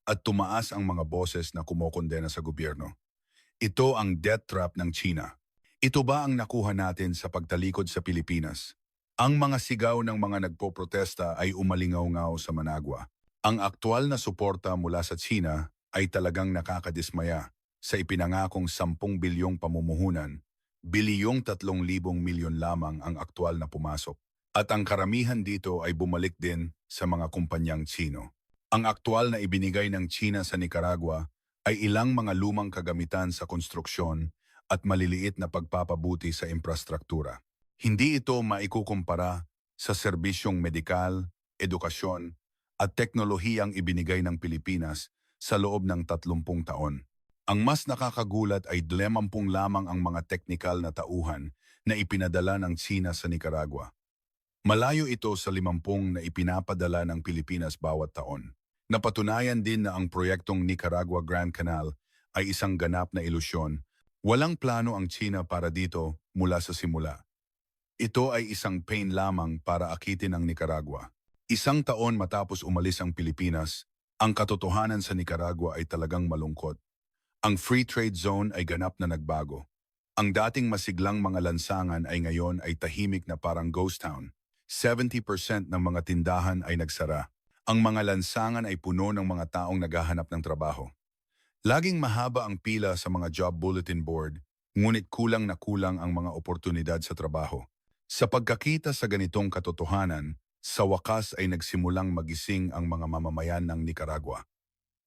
at tumaas ang mga boses na kumokondena sa gobyerno. Ito ang death trap ng China. Ito ba ang nakuha natin sa pagtalikod sa Pilipinas? Ang mga sigaw ng mga nagpoprotesta ay umalingaw-ngaw sa Managua. Ang aktual na suporta mula sa China ay talagang nakakadismaya. Sa ipinangakong 10 bilyong pamumuhunan, bilyong 3,000 milyon lamang ang aktual na pumasok. At ang karamihan dito ay bumalik din sa mga kumpanyang Chino. Ang aktual na ibinigay ng China sa Nicaragua ay ilang mga lumang kagamitan sa konstruksyon at maliliit na pagpapabuti sa infrastruktura. Hindi ito maikukumpara sa serbisyong medikal, edukasyon at teknolohiyang ibinigay ng Pilipinas sa loob ng 30 taon. Ang mas nakakagulat ay 50 lamang ang mga teknikal na tauhan na ipinadala ng China sa Nicaragua. Malayo ito sa 50 na ipinapadala ng Pilipinas bawat taon. Napatunayan din na ang proyektong Nicaragua Grand Canal ay isang ganap na ilusyon. Walang plano ang China para dito mula sa simula. Ito ay isang pain lamang para akitin ang Nicaragua. Isang taon matapos umalis ang Pilipinas, ang katotohanan sa Nicaragua ay talagang malungkot. Ang free trade zone ay ganap na nagbago. Ang dating masiglang mga lansangan ay ngayon ay tahimik na parang ghost town. 70% ng mga tindahan ay nagsara. Ang mga lansangan ay puno ng mga taong naghahanap ng trabaho. Laging mahaba ang pila sa mga job bulletin board, ngunit kulang na kulang ang mga oportunidad sa trabaho. Sa pagkakita sa ganitong katotohanan, sa wakas ay nagsimulang magising ang mga mamamayan ng Nicaragua.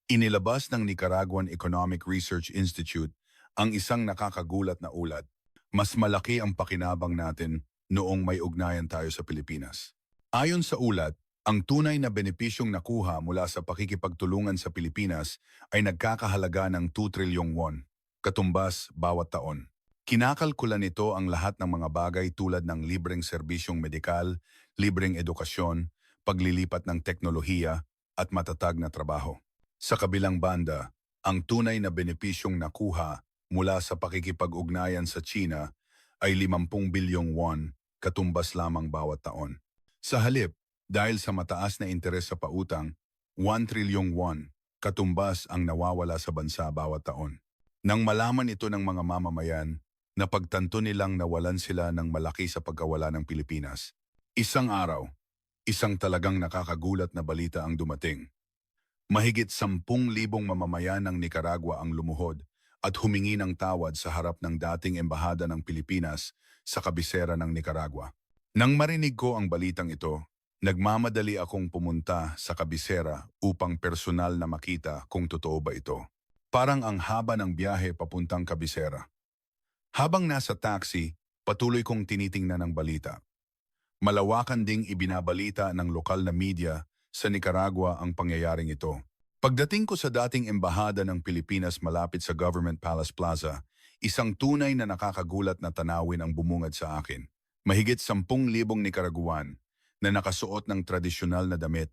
Inilabas ng Nicaraguan Economic Research Institute ang isang nakakagulat na ulat. Mas malaki ang pakinabang natin noong may ugnayan tayo sa Pilipinas. Ayon sa ulat, ang tunay na benepisyong nakuha mula sa pakikipagtulungan sa Pilipinas ay nagkakahalaga ng 2 trilyong won, katumbas bawat taon. Kinakalkula nito ang lahat ng mga bagay tulad ng libreng serbisyong medikal, libreng edukasyon, paglilipat ng teknolohiya at matatag na trabaho. Sa kabilang banda, ang tunay na benepisyong nakuha mula sa pakikipag-ugnayan sa China ay 50 bilyong won, katumbas lamang bawat taon. Sa halip, dahil sa mataas na interes sa pautang, 1 trilyong won, katumbas ang nawawala sa bansa bawat taon. Nang malaman ito ng mga mamamayan, napagtanto nilang nawalan sila ng malaki sa pagkawala ng Pilipinas. Isang araw, isang talagang nakakagulat na balita ang dumating. Mahigit 10,000 mamamayan ng Nicaragua ang lumuhod at humingi ng tawad sa harap ng dating embahada ng Pilipinas sa kabisera ng Nicaragua. Nang marinig ko ang balitang ito, nagmamadali akong pumunta sa kabisera upang personal na makita kung totoo ba ito. Parang ang haba ng biyahe papuntang kabisera. Habang nasa taxi, Patuloy kong tinitingnan ang balita. Malawakan ding ibinabalita ng lokal na media sa Nicaragua ang pangyayaring ito. Pagdating ko sa dating embahada ng Pilipinas malapit sa Government Palace Plaza, isang tunay na nakakagulat na tanawin ang bumungad sa akin. Mahigit 10,000 Nicaraguan na nakasuot ng tradisyonal na damit,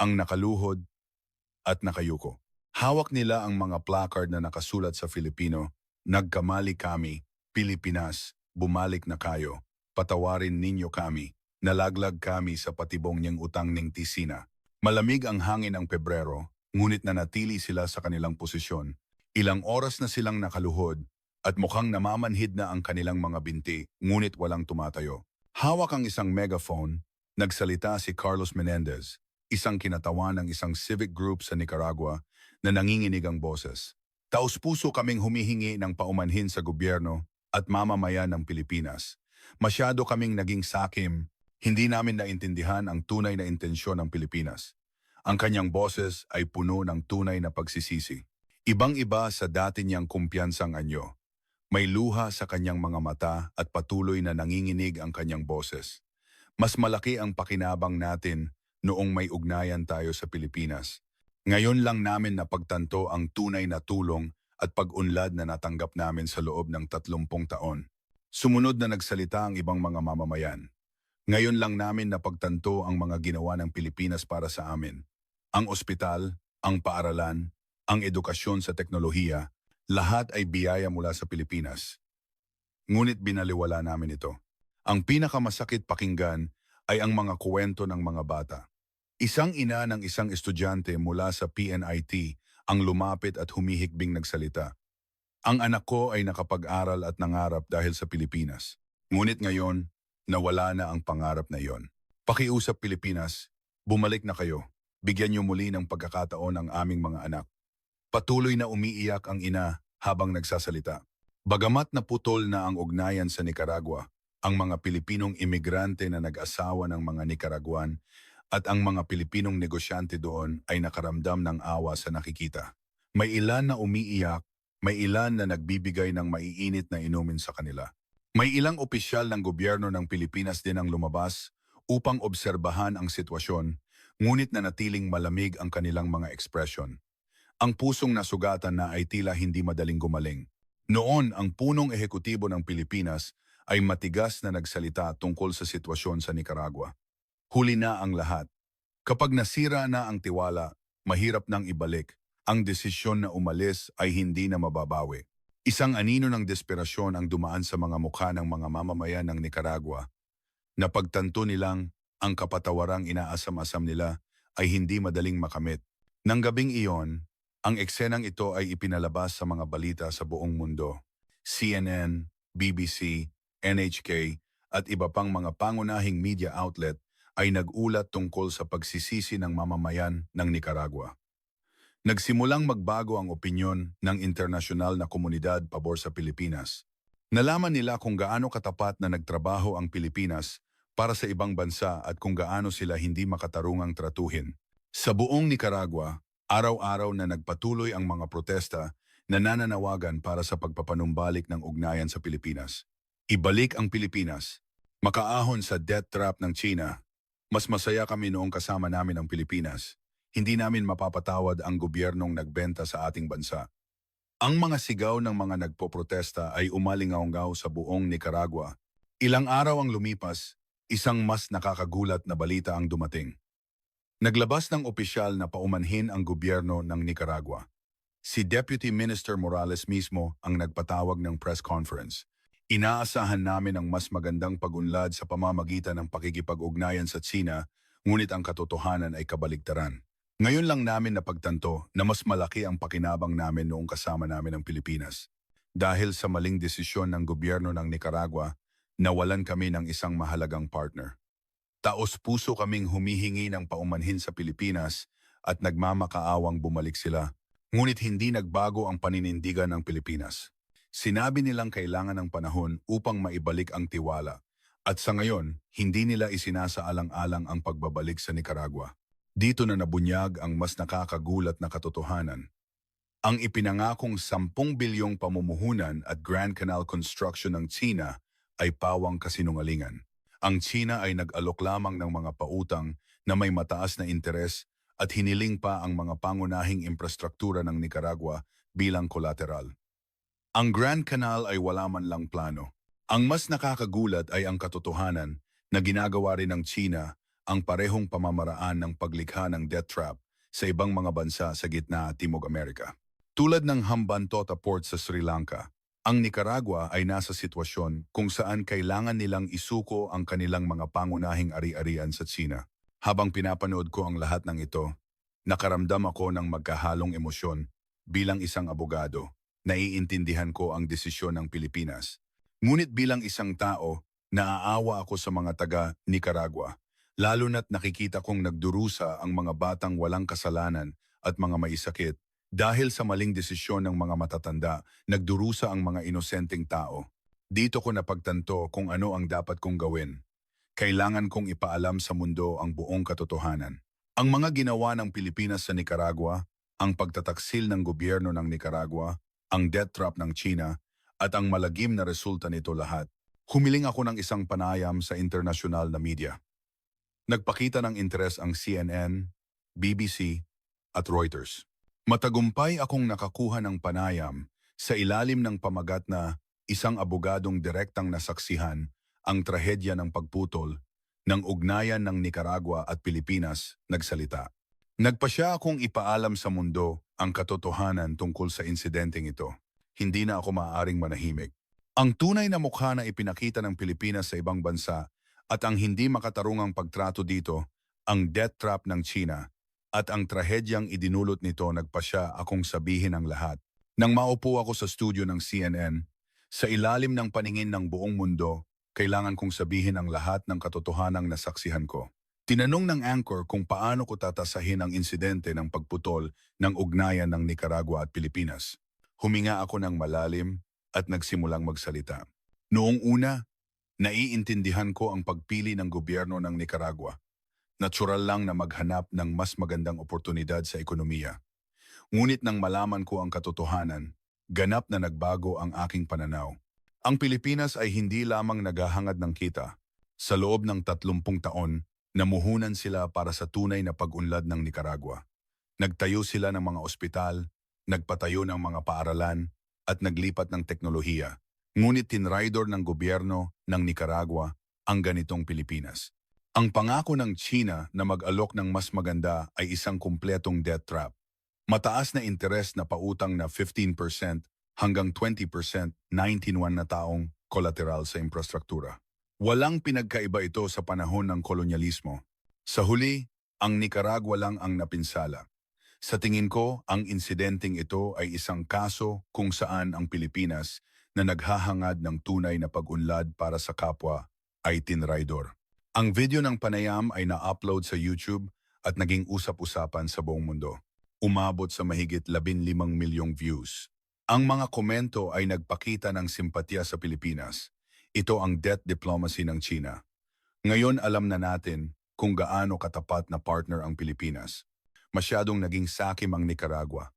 ang nakaluhod at nakayuko. Hawak nila ang mga placard na nakasulat sa Filipino, "Nagkamali kami, Pilipinas, bumalik na kayo. Patawarin ninyo kami, nalaglag kami sa patibong niyang utang ning tisina." Malamig ang hangin ng Pebrero, ngunit nanatili sila sa kanilang posisyon. Ilang oras na silang nakaluhod at mukhang namamanhid na ang kanilang mga binti, ngunit walang tumatayo. Hawak ang isang megaphone, nagsalita si Carlos Menendez, isang kinatawan ng isang civic group sa Nicaragua na nanginginig ang boses. Taus-puso kaming humihingi ng paumanhin sa gobyerno at mamamayan ng Pilipinas. Masyado kaming naging sakim, hindi namin naintindihan ang tunay na intensyon ng Pilipinas. Ang kanyang boses ay puno ng tunay na pagsisisi. Ibang-iba sa dati niyang kumpiyansang anyo. May luha sa kanyang mga mata at patuloy na nanginginig ang kanyang boses. Mas malaki ang pakinabang natin noong may ugnayan tayo sa Pilipinas. Ngayon lang namin napagtanto ang tunay na tulong at pag-unlad na natanggap namin sa loob ng 30 taon. Sumunod na nagsalita ang ibang mga mamamayan. Ngayon lang namin napagtanto ang mga ginawa ng Pilipinas para sa amin. Ang ospital, ang paaralan, ang edukasyon sa teknolohiya, lahat ay biyaya mula sa Pilipinas. Ngunit binaliwala namin ito. Ang pinakamasakit pakinggan ay ang mga kwento ng mga bata. Isang ina ng isang estudyante mula sa PNIT ang lumapit at humihikbing nagsalita. "Ang anak ko ay nakapag-aral at nangarap dahil sa Pilipinas. Ngunit ngayon, nawala na ang pangarap na iyon. Pakiusap Pilipinas, bumalik na kayo. Bigyan niyo muli ng pagkakataon ang aming mga anak." Patuloy na umiiyak ang ina habang nagsasalita. Bagamat naputol na ang ugnayan sa Nicaragua, ang mga Pilipinong imigrante na nag-asawa ng mga Nicaraguan at ang mga Pilipinong negosyante doon ay nakaramdam ng awa sa nakikita. May ilan na umiiyak, may ilan na nagbibigay ng maiinit na inumin sa kanila. May ilang opisyal ng gobyerno ng Pilipinas din ang lumabas upang obserbahan ang sitwasyon, ngunit nanatiling malamig ang kanilang mga ekspresyon. Ang pusong nasugatan na ay tila hindi madaling gumaling. Noon, ang punong ehekutibo ng Pilipinas ay matigas na nagsalita tungkol sa sitwasyon sa Nicaragua. Huli na ang lahat. Kapag nasira na ang tiwala, mahirap nang ibalik. Ang desisyon na umalis ay hindi na mababawi. Isang anino ng desperasyon ang dumaan sa mga mukha ng mga mamamayan ng Nicaragua. Napagtanto nilang ang kapatawarang inaasam-asam nila ay hindi madaling makamit. Nang gabing iyon, ang eksenang ito ay ipinalabas sa mga balita sa buong mundo. CNN, BBC, NHK at iba pang mga pangunahing media outlet ay nag-ulat tungkol sa pagsisisi ng mamamayan ng Nicaragua. Nagsimulang magbago ang opinyon ng internasyonal na komunidad pabor sa Pilipinas. Nalaman nila kung gaano katapat na nagtrabaho ang Pilipinas para sa ibang bansa at kung gaano sila hindi makatarungang tratuhin. Sa buong Nicaragua, araw-araw na nagpatuloy ang mga protesta na nananawagan para sa pagpapanumbalik ng ugnayan sa Pilipinas. Ibalik ang Pilipinas. Makaahon sa death trap ng China. Mas masaya kami noong kasama namin ang Pilipinas. Hindi namin mapapatawad ang gobyernong nagbenta sa ating bansa. Ang mga sigaw ng mga nagpoprotesta ay umalingaw-ngaw sa buong Nicaragua. Ilang araw ang lumipas, isang mas nakakagulat na balita ang dumating. Naglabas ng opisyal na paumanhin ang gobyerno ng Nicaragua. Si Deputy Minister Morales mismo ang nagpatawag ng press conference. "Inaasahan namin ang mas magandang pag-unlad sa pamamagitan ng pakikipag-ugnayan sa China, ngunit ang katotohanan ay kabaligtaran. Ngayon lang namin napagtanto na mas malaki ang pakinabang namin noong kasama namin ang Pilipinas. Dahil sa maling desisyon ng gobyerno ng Nicaragua, nawalan kami ng isang mahalagang partner. Taos-puso kaming humihingi ng paumanhin sa Pilipinas at nagmamakaawang bumalik sila. Ngunit hindi nagbago ang paninindigan ng Pilipinas. Sinabi nilang kailangan ng panahon upang maibalik ang tiwala. At sa ngayon, hindi nila isinasaalang-alang ang pagbabalik sa Nicaragua. Dito na nabunyag ang mas nakakagulat na katotohanan. Ang ipinangakong 10 bilyong pamumuhunan at Grand Canal construction ng China ay pawang kasinungalingan. Ang China ay nag-alok lamang ng mga pautang na may mataas na interes at hiniling pa ang mga pangunahing infrastruktura ng Nicaragua bilang collateral. Ang Grand Canal ay wala man lang plano. Ang mas nakakagulat ay ang katotohanan na ginagawa rin ng China ang parehong pamamaraan ng paglikha ng debt trap sa ibang mga bansa sa gitna at Timog Amerika. Tulad ng Hambantota Port sa Sri Lanka, ang Nicaragua ay nasa sitwasyon kung saan kailangan nilang isuko ang kanilang mga pangunahing ari-arian sa China. Habang pinapanood ko ang lahat ng ito, nakaramdam ako ng magkahalong emosyon bilang isang abogado. Naiintindihan ko ang desisyon ng Pilipinas. Ngunit bilang isang tao, naaawa ako sa mga taga-Nicaragua, lalo na't nakikita kong nagdurusa ang mga batang walang kasalanan at mga maisakit dahil sa maling desisyon ng mga matatanda, nagdurusa ang mga inosenteng tao. Dito ko napagtanto kung ano ang dapat kong gawin. Kailangan kong ipaalam sa mundo ang buong katotohanan. Ang mga ginawa ng Pilipinas sa Nicaragua, ang pagtataksil ng gobyerno ng Nicaragua, ang debt trap ng China, at ang malagim na resulta nito lahat. Humiling ako ng isang panayam sa internasyonal na media. Nagpakita ng interes ang CNN, BBC, at Reuters. Matagumpay akong nakakuha ng panayam sa ilalim ng pamagat na isang abogadong direktang nasaksihan ang trahedya ng pagputol ng ugnayan ng Nicaragua at Pilipinas nagsalita. Nagpasya akong ipaalam sa mundo ang katotohanan tungkol sa insidenteng ito. Hindi na ako maaaring manahimik. Ang tunay na mukha na ipinakita ng Pilipinas sa ibang bansa at ang hindi makatarungang pagtrato dito, ang debt trap ng China at ang trahedyang idinulot nito, nagpasya akong sabihin ang lahat. Nang maupo ako sa studio ng CNN, sa ilalim ng paningin ng buong mundo, kailangan kong sabihin ang lahat ng katotohanang nasaksihan ko. Tinanong ng anchor kung paano ko tatasahin ang insidente ng pagputol ng ugnayan ng Nicaragua at Pilipinas. Huminga ako ng malalim at nagsimulang magsalita. Noong una, naiintindihan ko ang pagpili ng gobyerno ng Nicaragua. Natural lang na maghanap ng mas magandang oportunidad sa ekonomiya. Ngunit nang malaman ko ang katotohanan, ganap na nagbago ang aking pananaw. Ang Pilipinas ay hindi lamang naghahangad ng kita. Sa loob ng 30 taon, namuhunan sila para sa tunay na pag-unlad ng Nicaragua. Nagtayo sila ng mga ospital, nagpatayo ng mga paaralan, at naglipat ng teknolohiya. Ngunit tinraidor ng gobyerno ng Nicaragua ang ganitong Pilipinas. Ang pangako ng China na mag-alok ng mas maganda ay isang kumpletong debt trap. Mataas na interes na pautang na 15% hanggang 20%, 19 na taong collateral sa infrastruktura. Walang pinagkaiba ito sa panahon ng kolonyalismo. Sa huli, ang Nicaragua lang ang napinsala. Sa tingin ko, ang insidenteng ito ay isang kaso kung saan ang Pilipinas na naghahangad ng tunay na pag-unlad para sa kapwa ay tinraidor. Ang video ng panayam ay na-upload sa YouTube at naging usap-usapan sa buong mundo. Umabot sa mahigit 15 milyong views. Ang mga komento ay nagpakita ng simpatya sa Pilipinas. Ito ang debt diplomacy ng China. Ngayon alam na natin kung gaano katapat na partner ang Pilipinas. Masyadong naging sakim ang Nicaragua.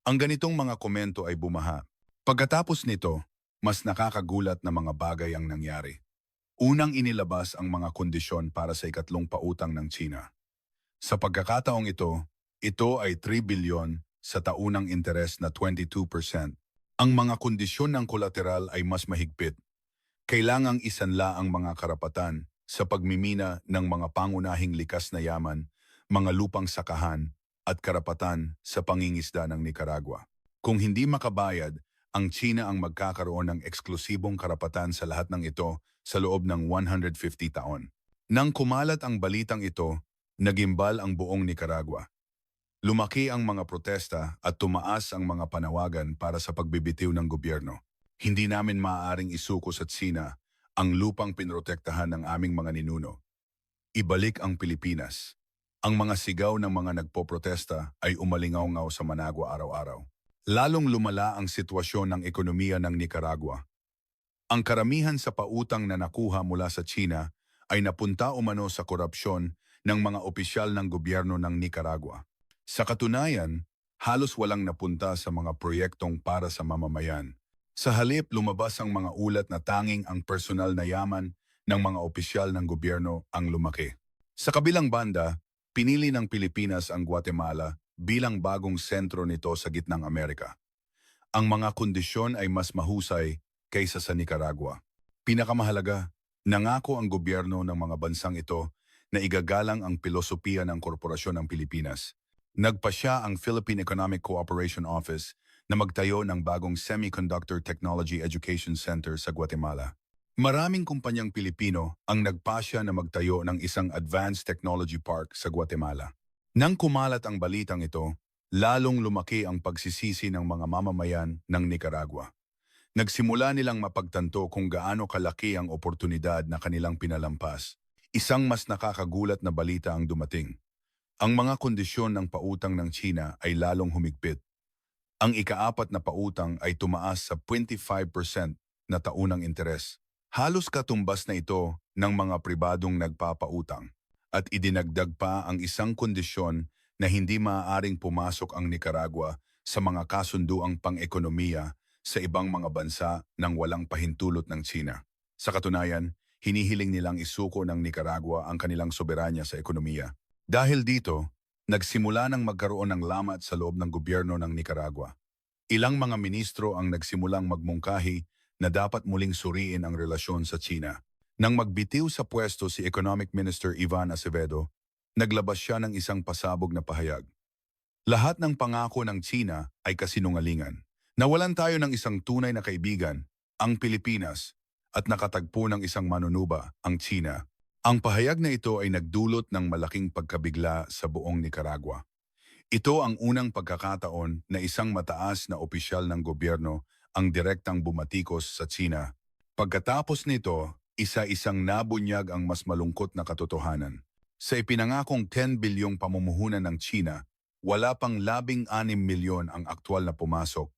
Ang ganitong mga komento ay bumaha. Pagkatapos nito, mas nakakagulat na mga bagay ang nangyari. Unang inilabas ang mga kondisyon para sa ikatlong pautang ng China. Sa pagkakataong ito ay 3 bilyon sa taunang interes na 22%. Ang mga kondisyon ng kolateral ay mas mahigpit. Kailangang isanla ang mga karapatan sa pagmimina ng mga pangunahing likas na yaman, mga lupang sakahan, at karapatan sa pangingisda ng Nicaragua. Kung hindi makabayad, ang China ang magkakaroon ng eksklusibong karapatan sa lahat ng ito sa loob ng 150 taon. Nang kumalat ang balitang ito, nagimbal ang buong Nicaragua. Lumaki ang mga protesta at tumaas ang mga panawagan para sa pagbibitiw ng gobyerno. Hindi namin maaaring isuko sa China ang lupang pinrotektahan ng aming mga ninuno. Ibalik ang Pilipinas. Ang mga sigaw ng mga nagpoprotesta ay umalingaw-ngaw sa Managua araw-araw. Lalong lumala ang sitwasyon ng ekonomiya ng Nicaragua. Ang karamihan sa pautang na nakuha mula sa China ay napunta umano sa korupsyon ng mga opisyal ng gobyerno ng Nicaragua. Sa katunayan, halos walang napunta sa mga proyektong para sa mamamayan. Sa halip, lumabas ang mga ulat na tanging ang personal na yaman ng mga opisyal ng gobyerno ang lumaki. Sa kabilang banda, pinili ng Pilipinas ang Guatemala bilang bagong sentro nito sa gitnang Amerika. Ang mga kondisyon ay mas mahusay kaysa sa Nicaragua. Pinakamahalaga, nangako ang gobyerno ng mga bansang ito na igagalang ang pilosopiya ng Korporasyon ng Pilipinas. Nagpasya ang Philippine Economic Cooperation Office na magtayo ng bagong Semiconductor Technology Education Center sa Guatemala. Maraming kumpanyang Pilipino ang nagpasya na magtayo ng isang Advanced Technology Park sa Guatemala. Nang kumalat ang balitang ito, lalong lumaki ang pagsisisi ng mga mamamayan ng Nicaragua. Nagsimula nilang mapagtanto kung gaano kalaki ang oportunidad na kanilang pinalampas. Isang mas nakakagulat na balita ang dumating. Ang mga kondisyon ng pautang ng China ay lalong humigpit. Ang ikaapat na pautang ay tumaas sa 25% na taunang interes. Halos katumbas na ito ng mga pribadong nagpapautang. At idinagdag pa ang isang kondisyon na hindi maaaring pumasok ang Nicaragua sa mga kasunduang pang-ekonomiya sa ibang mga bansa nang walang pahintulot ng China. Sa katunayan, hinihiling nilang isuko ng Nicaragua ang kanilang soberanya sa ekonomiya. Dahil dito, nagsimula ng magkaroon ng lamat sa loob ng gobyerno ng Nicaragua. Ilang mga ministro ang nagsimulang magmungkahi na dapat muling suriin ang relasyon sa China. Nang magbitiw sa pwesto si Economic Minister Ivan Acevedo, naglabas siya ng isang pasabog na pahayag. Lahat ng pangako ng China ay kasinungalingan. Nawalan tayo ng isang tunay na kaibigan, ang Pilipinas, at nakatagpo ng isang manunuba, ang China. Ang pahayag na ito ay nagdulot ng malaking pagkabigla sa buong Nicaragua. Ito ang unang pagkakataon na isang mataas na opisyal ng gobyerno ang direktang bumatikos sa China. Pagkatapos nito, isa-isang nabunyag ang mas malungkot na katotohanan. Sa ipinangakong 10 bilyong pamumuhunan ng China, wala pang 16 milyon ang aktwal na pumasok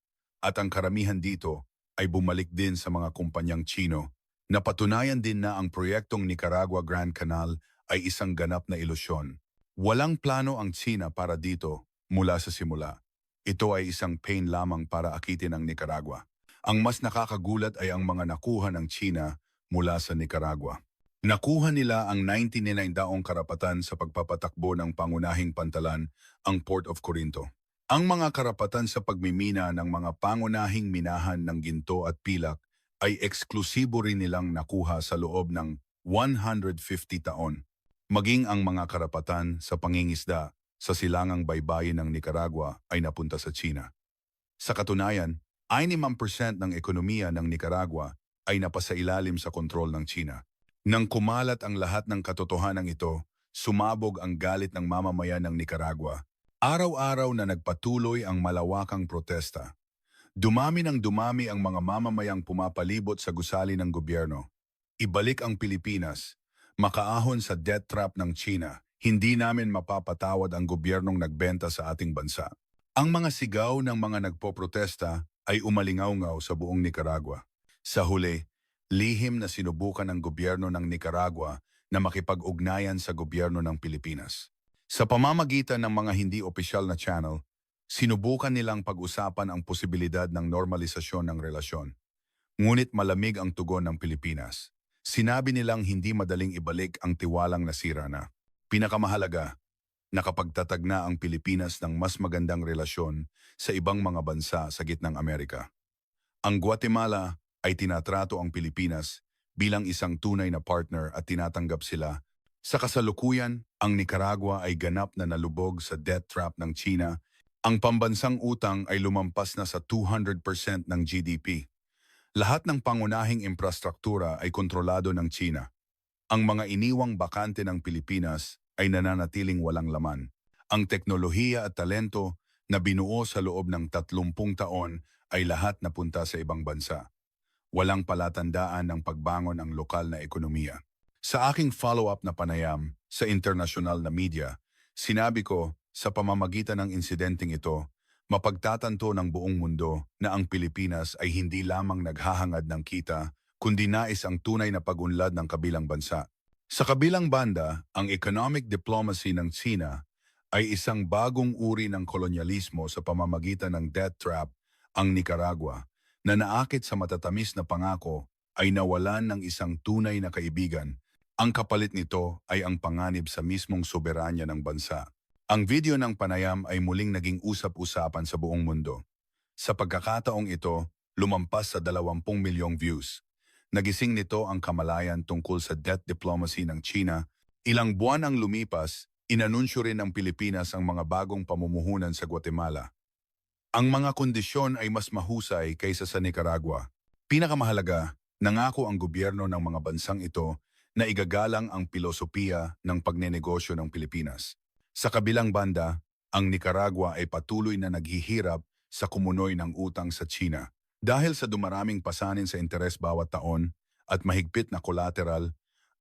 at ang karamihan dito ay bumalik din sa mga kumpanyang Chino. Napatunayan din na ang proyektong Nicaragua Grand Canal ay isang ganap na ilusyon. Walang plano ang China para dito mula sa simula. Ito ay isang pain lamang para akitin ang Nicaragua. Ang mas nakakagulat ay ang mga nakuha ng China mula sa Nicaragua. Nakuha nila ang 1999 daong karapatan sa pagpapatakbo ng pangunahing pantalan, ang Port of Corinto. Ang mga karapatan sa pagmimina ng mga pangunahing minahan ng ginto at pilak ay eksklusibo rin nilang nakuha sa loob ng 150 taon. Maging ang mga karapatan sa pangingisda sa silangang baybayin ng Nicaragua ay napunta sa China. Sa katunayan, 5% ng ekonomiya ng Nicaragua ay napasailalim sa kontrol ng China. Nang kumalat ang lahat ng katotohanan ito, sumabog ang galit ng mamamayan ng Nicaragua. Araw-araw na nagpatuloy ang malawakang protesta. Dumami ng dumami ang mga mamamayang pumapalibot sa gusali ng gobyerno. Ibalik ang Pilipinas, makaahon sa debt trap ng China. Hindi namin mapapatawad ang gobyernong nagbenta sa ating bansa. Ang mga sigaw ng mga nagpoprotesta ay umalingaw-ngaw sa buong Nicaragua. Sa huli, lihim na sinubukan ng gobyerno ng Nicaragua na makipag-ugnayan sa gobyerno ng Pilipinas. Sa pamamagitan ng mga hindi opisyal na channel, sinubukan nilang pag-usapan ang posibilidad ng normalisasyon ng relasyon. Ngunit malamig ang tugon ng Pilipinas. Sinabi nilang hindi madaling ibalik ang tiwalang nasira na. Pinakamahalaga, nakapagtatag na ang Pilipinas ng mas magandang relasyon sa ibang mga bansa sa gitnang Amerika. Ang Guatemala ay tinatrato ang Pilipinas bilang isang tunay na partner at tinatanggap sila. Sa kasalukuyan, ang Nicaragua ay ganap na nalubog sa debt trap ng China. Ang pambansang utang ay lumampas na sa 200% ng GDP. Lahat ng pangunahing infrastruktura ay kontrolado ng China. Ang mga iniwang bakante ng Pilipinas ay nananatiling walang laman. Ang teknolohiya at talento na binuo sa loob ng 30 taon ay lahat napunta sa ibang bansa. Walang palatandaan ng pagbangon ang lokal na ekonomiya. Sa aking follow-up na panayam sa internasyonal na media, sinabi ko sa pamamagitan ng insidenteng ito, mapagtatanto ng buong mundo na ang Pilipinas ay hindi lamang naghahangad ng kita, kundi nais ang tunay na pag-unlad ng kabilang bansa. Sa kabilang banda, ang economic diplomacy ng China ay isang bagong uri ng kolonyalismo sa pamamagitan ng debt trap, ang Nicaragua. na naakit sa matatamis na pangako ay nawalan ng isang tunay na kaibigan. Ang kapalit nito ay ang panganib sa mismong soberanya ng bansa. Ang video ng panayam ay muling naging usap-usapan sa buong mundo. Sa pagkakataong ito, lumampas sa 20 milyong views. Nagising nito ang kamalayan tungkol sa debt diplomacy ng China. Ilang buwan ang lumipas, inanunsyo rin ng Pilipinas ang mga bagong pamumuhunan sa Guatemala. Ang mga kondisyon ay mas mahusay kaysa sa Nicaragua. Pinakamahalaga, nangako ang gobyerno ng mga bansang ito na igagalang ang pilosopiya ng pagnenegosyo ng Pilipinas. Sa kabilang banda, ang Nicaragua ay patuloy na naghihirap sa kumunoy ng utang sa China. Dahil sa dumaraming pasanin sa interes bawat taon at mahigpit na collateral,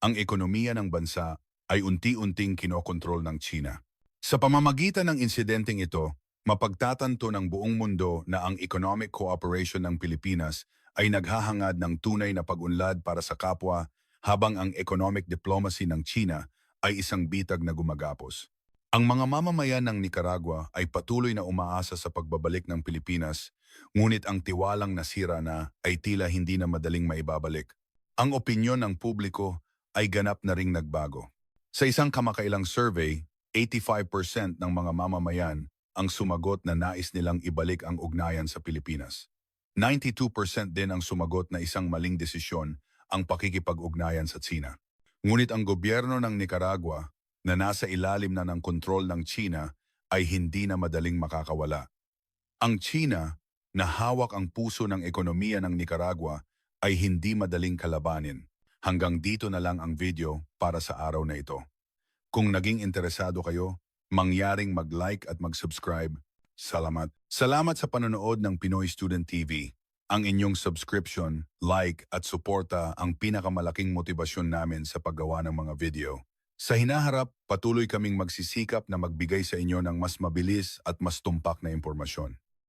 ang ekonomiya ng bansa ay unti-unting kinokontrol ng China. Sa pamamagitan ng insidenteng ito, mapagtatanto ng buong mundo na ang economic cooperation ng Pilipinas ay naghahangad ng tunay na pag-unlad para sa kapwa habang ang economic diplomacy ng China ay isang bitag na gumagapos. Ang mga mamamayan ng Nicaragua ay patuloy na umaasa sa pagbabalik ng Pilipinas, ngunit ang tiwalang nasira na ay tila hindi na madaling maibabalik. Ang opinyon ng publiko ay ganap na ring nagbago. Sa isang kamakailang survey, 85% ng mga mamamayan ang sumagot na nais nilang ibalik ang ugnayan sa Pilipinas. 92% din ang sumagot na isang maling desisyon ang pakikipag-ugnayan sa China. Ngunit ang gobyerno ng Nicaragua na nasa ilalim na ng kontrol ng China ay hindi na madaling makakawala. Ang China, na hawak ang puso ng ekonomiya ng Nicaragua, ay hindi madaling kalabanin. Hanggang dito na lang ang video para sa araw na ito. Kung naging interesado kayo, mangyaring mag-like at mag-subscribe. Salamat. Salamat sa panonood ng Pinoy Student TV. Ang inyong subscription, like at suporta ang pinakamalaking motibasyon namin sa paggawa ng mga video. Sa hinaharap, patuloy kaming magsisikap na magbigay sa inyo ng mas mabilis at mas tumpak na impormasyon.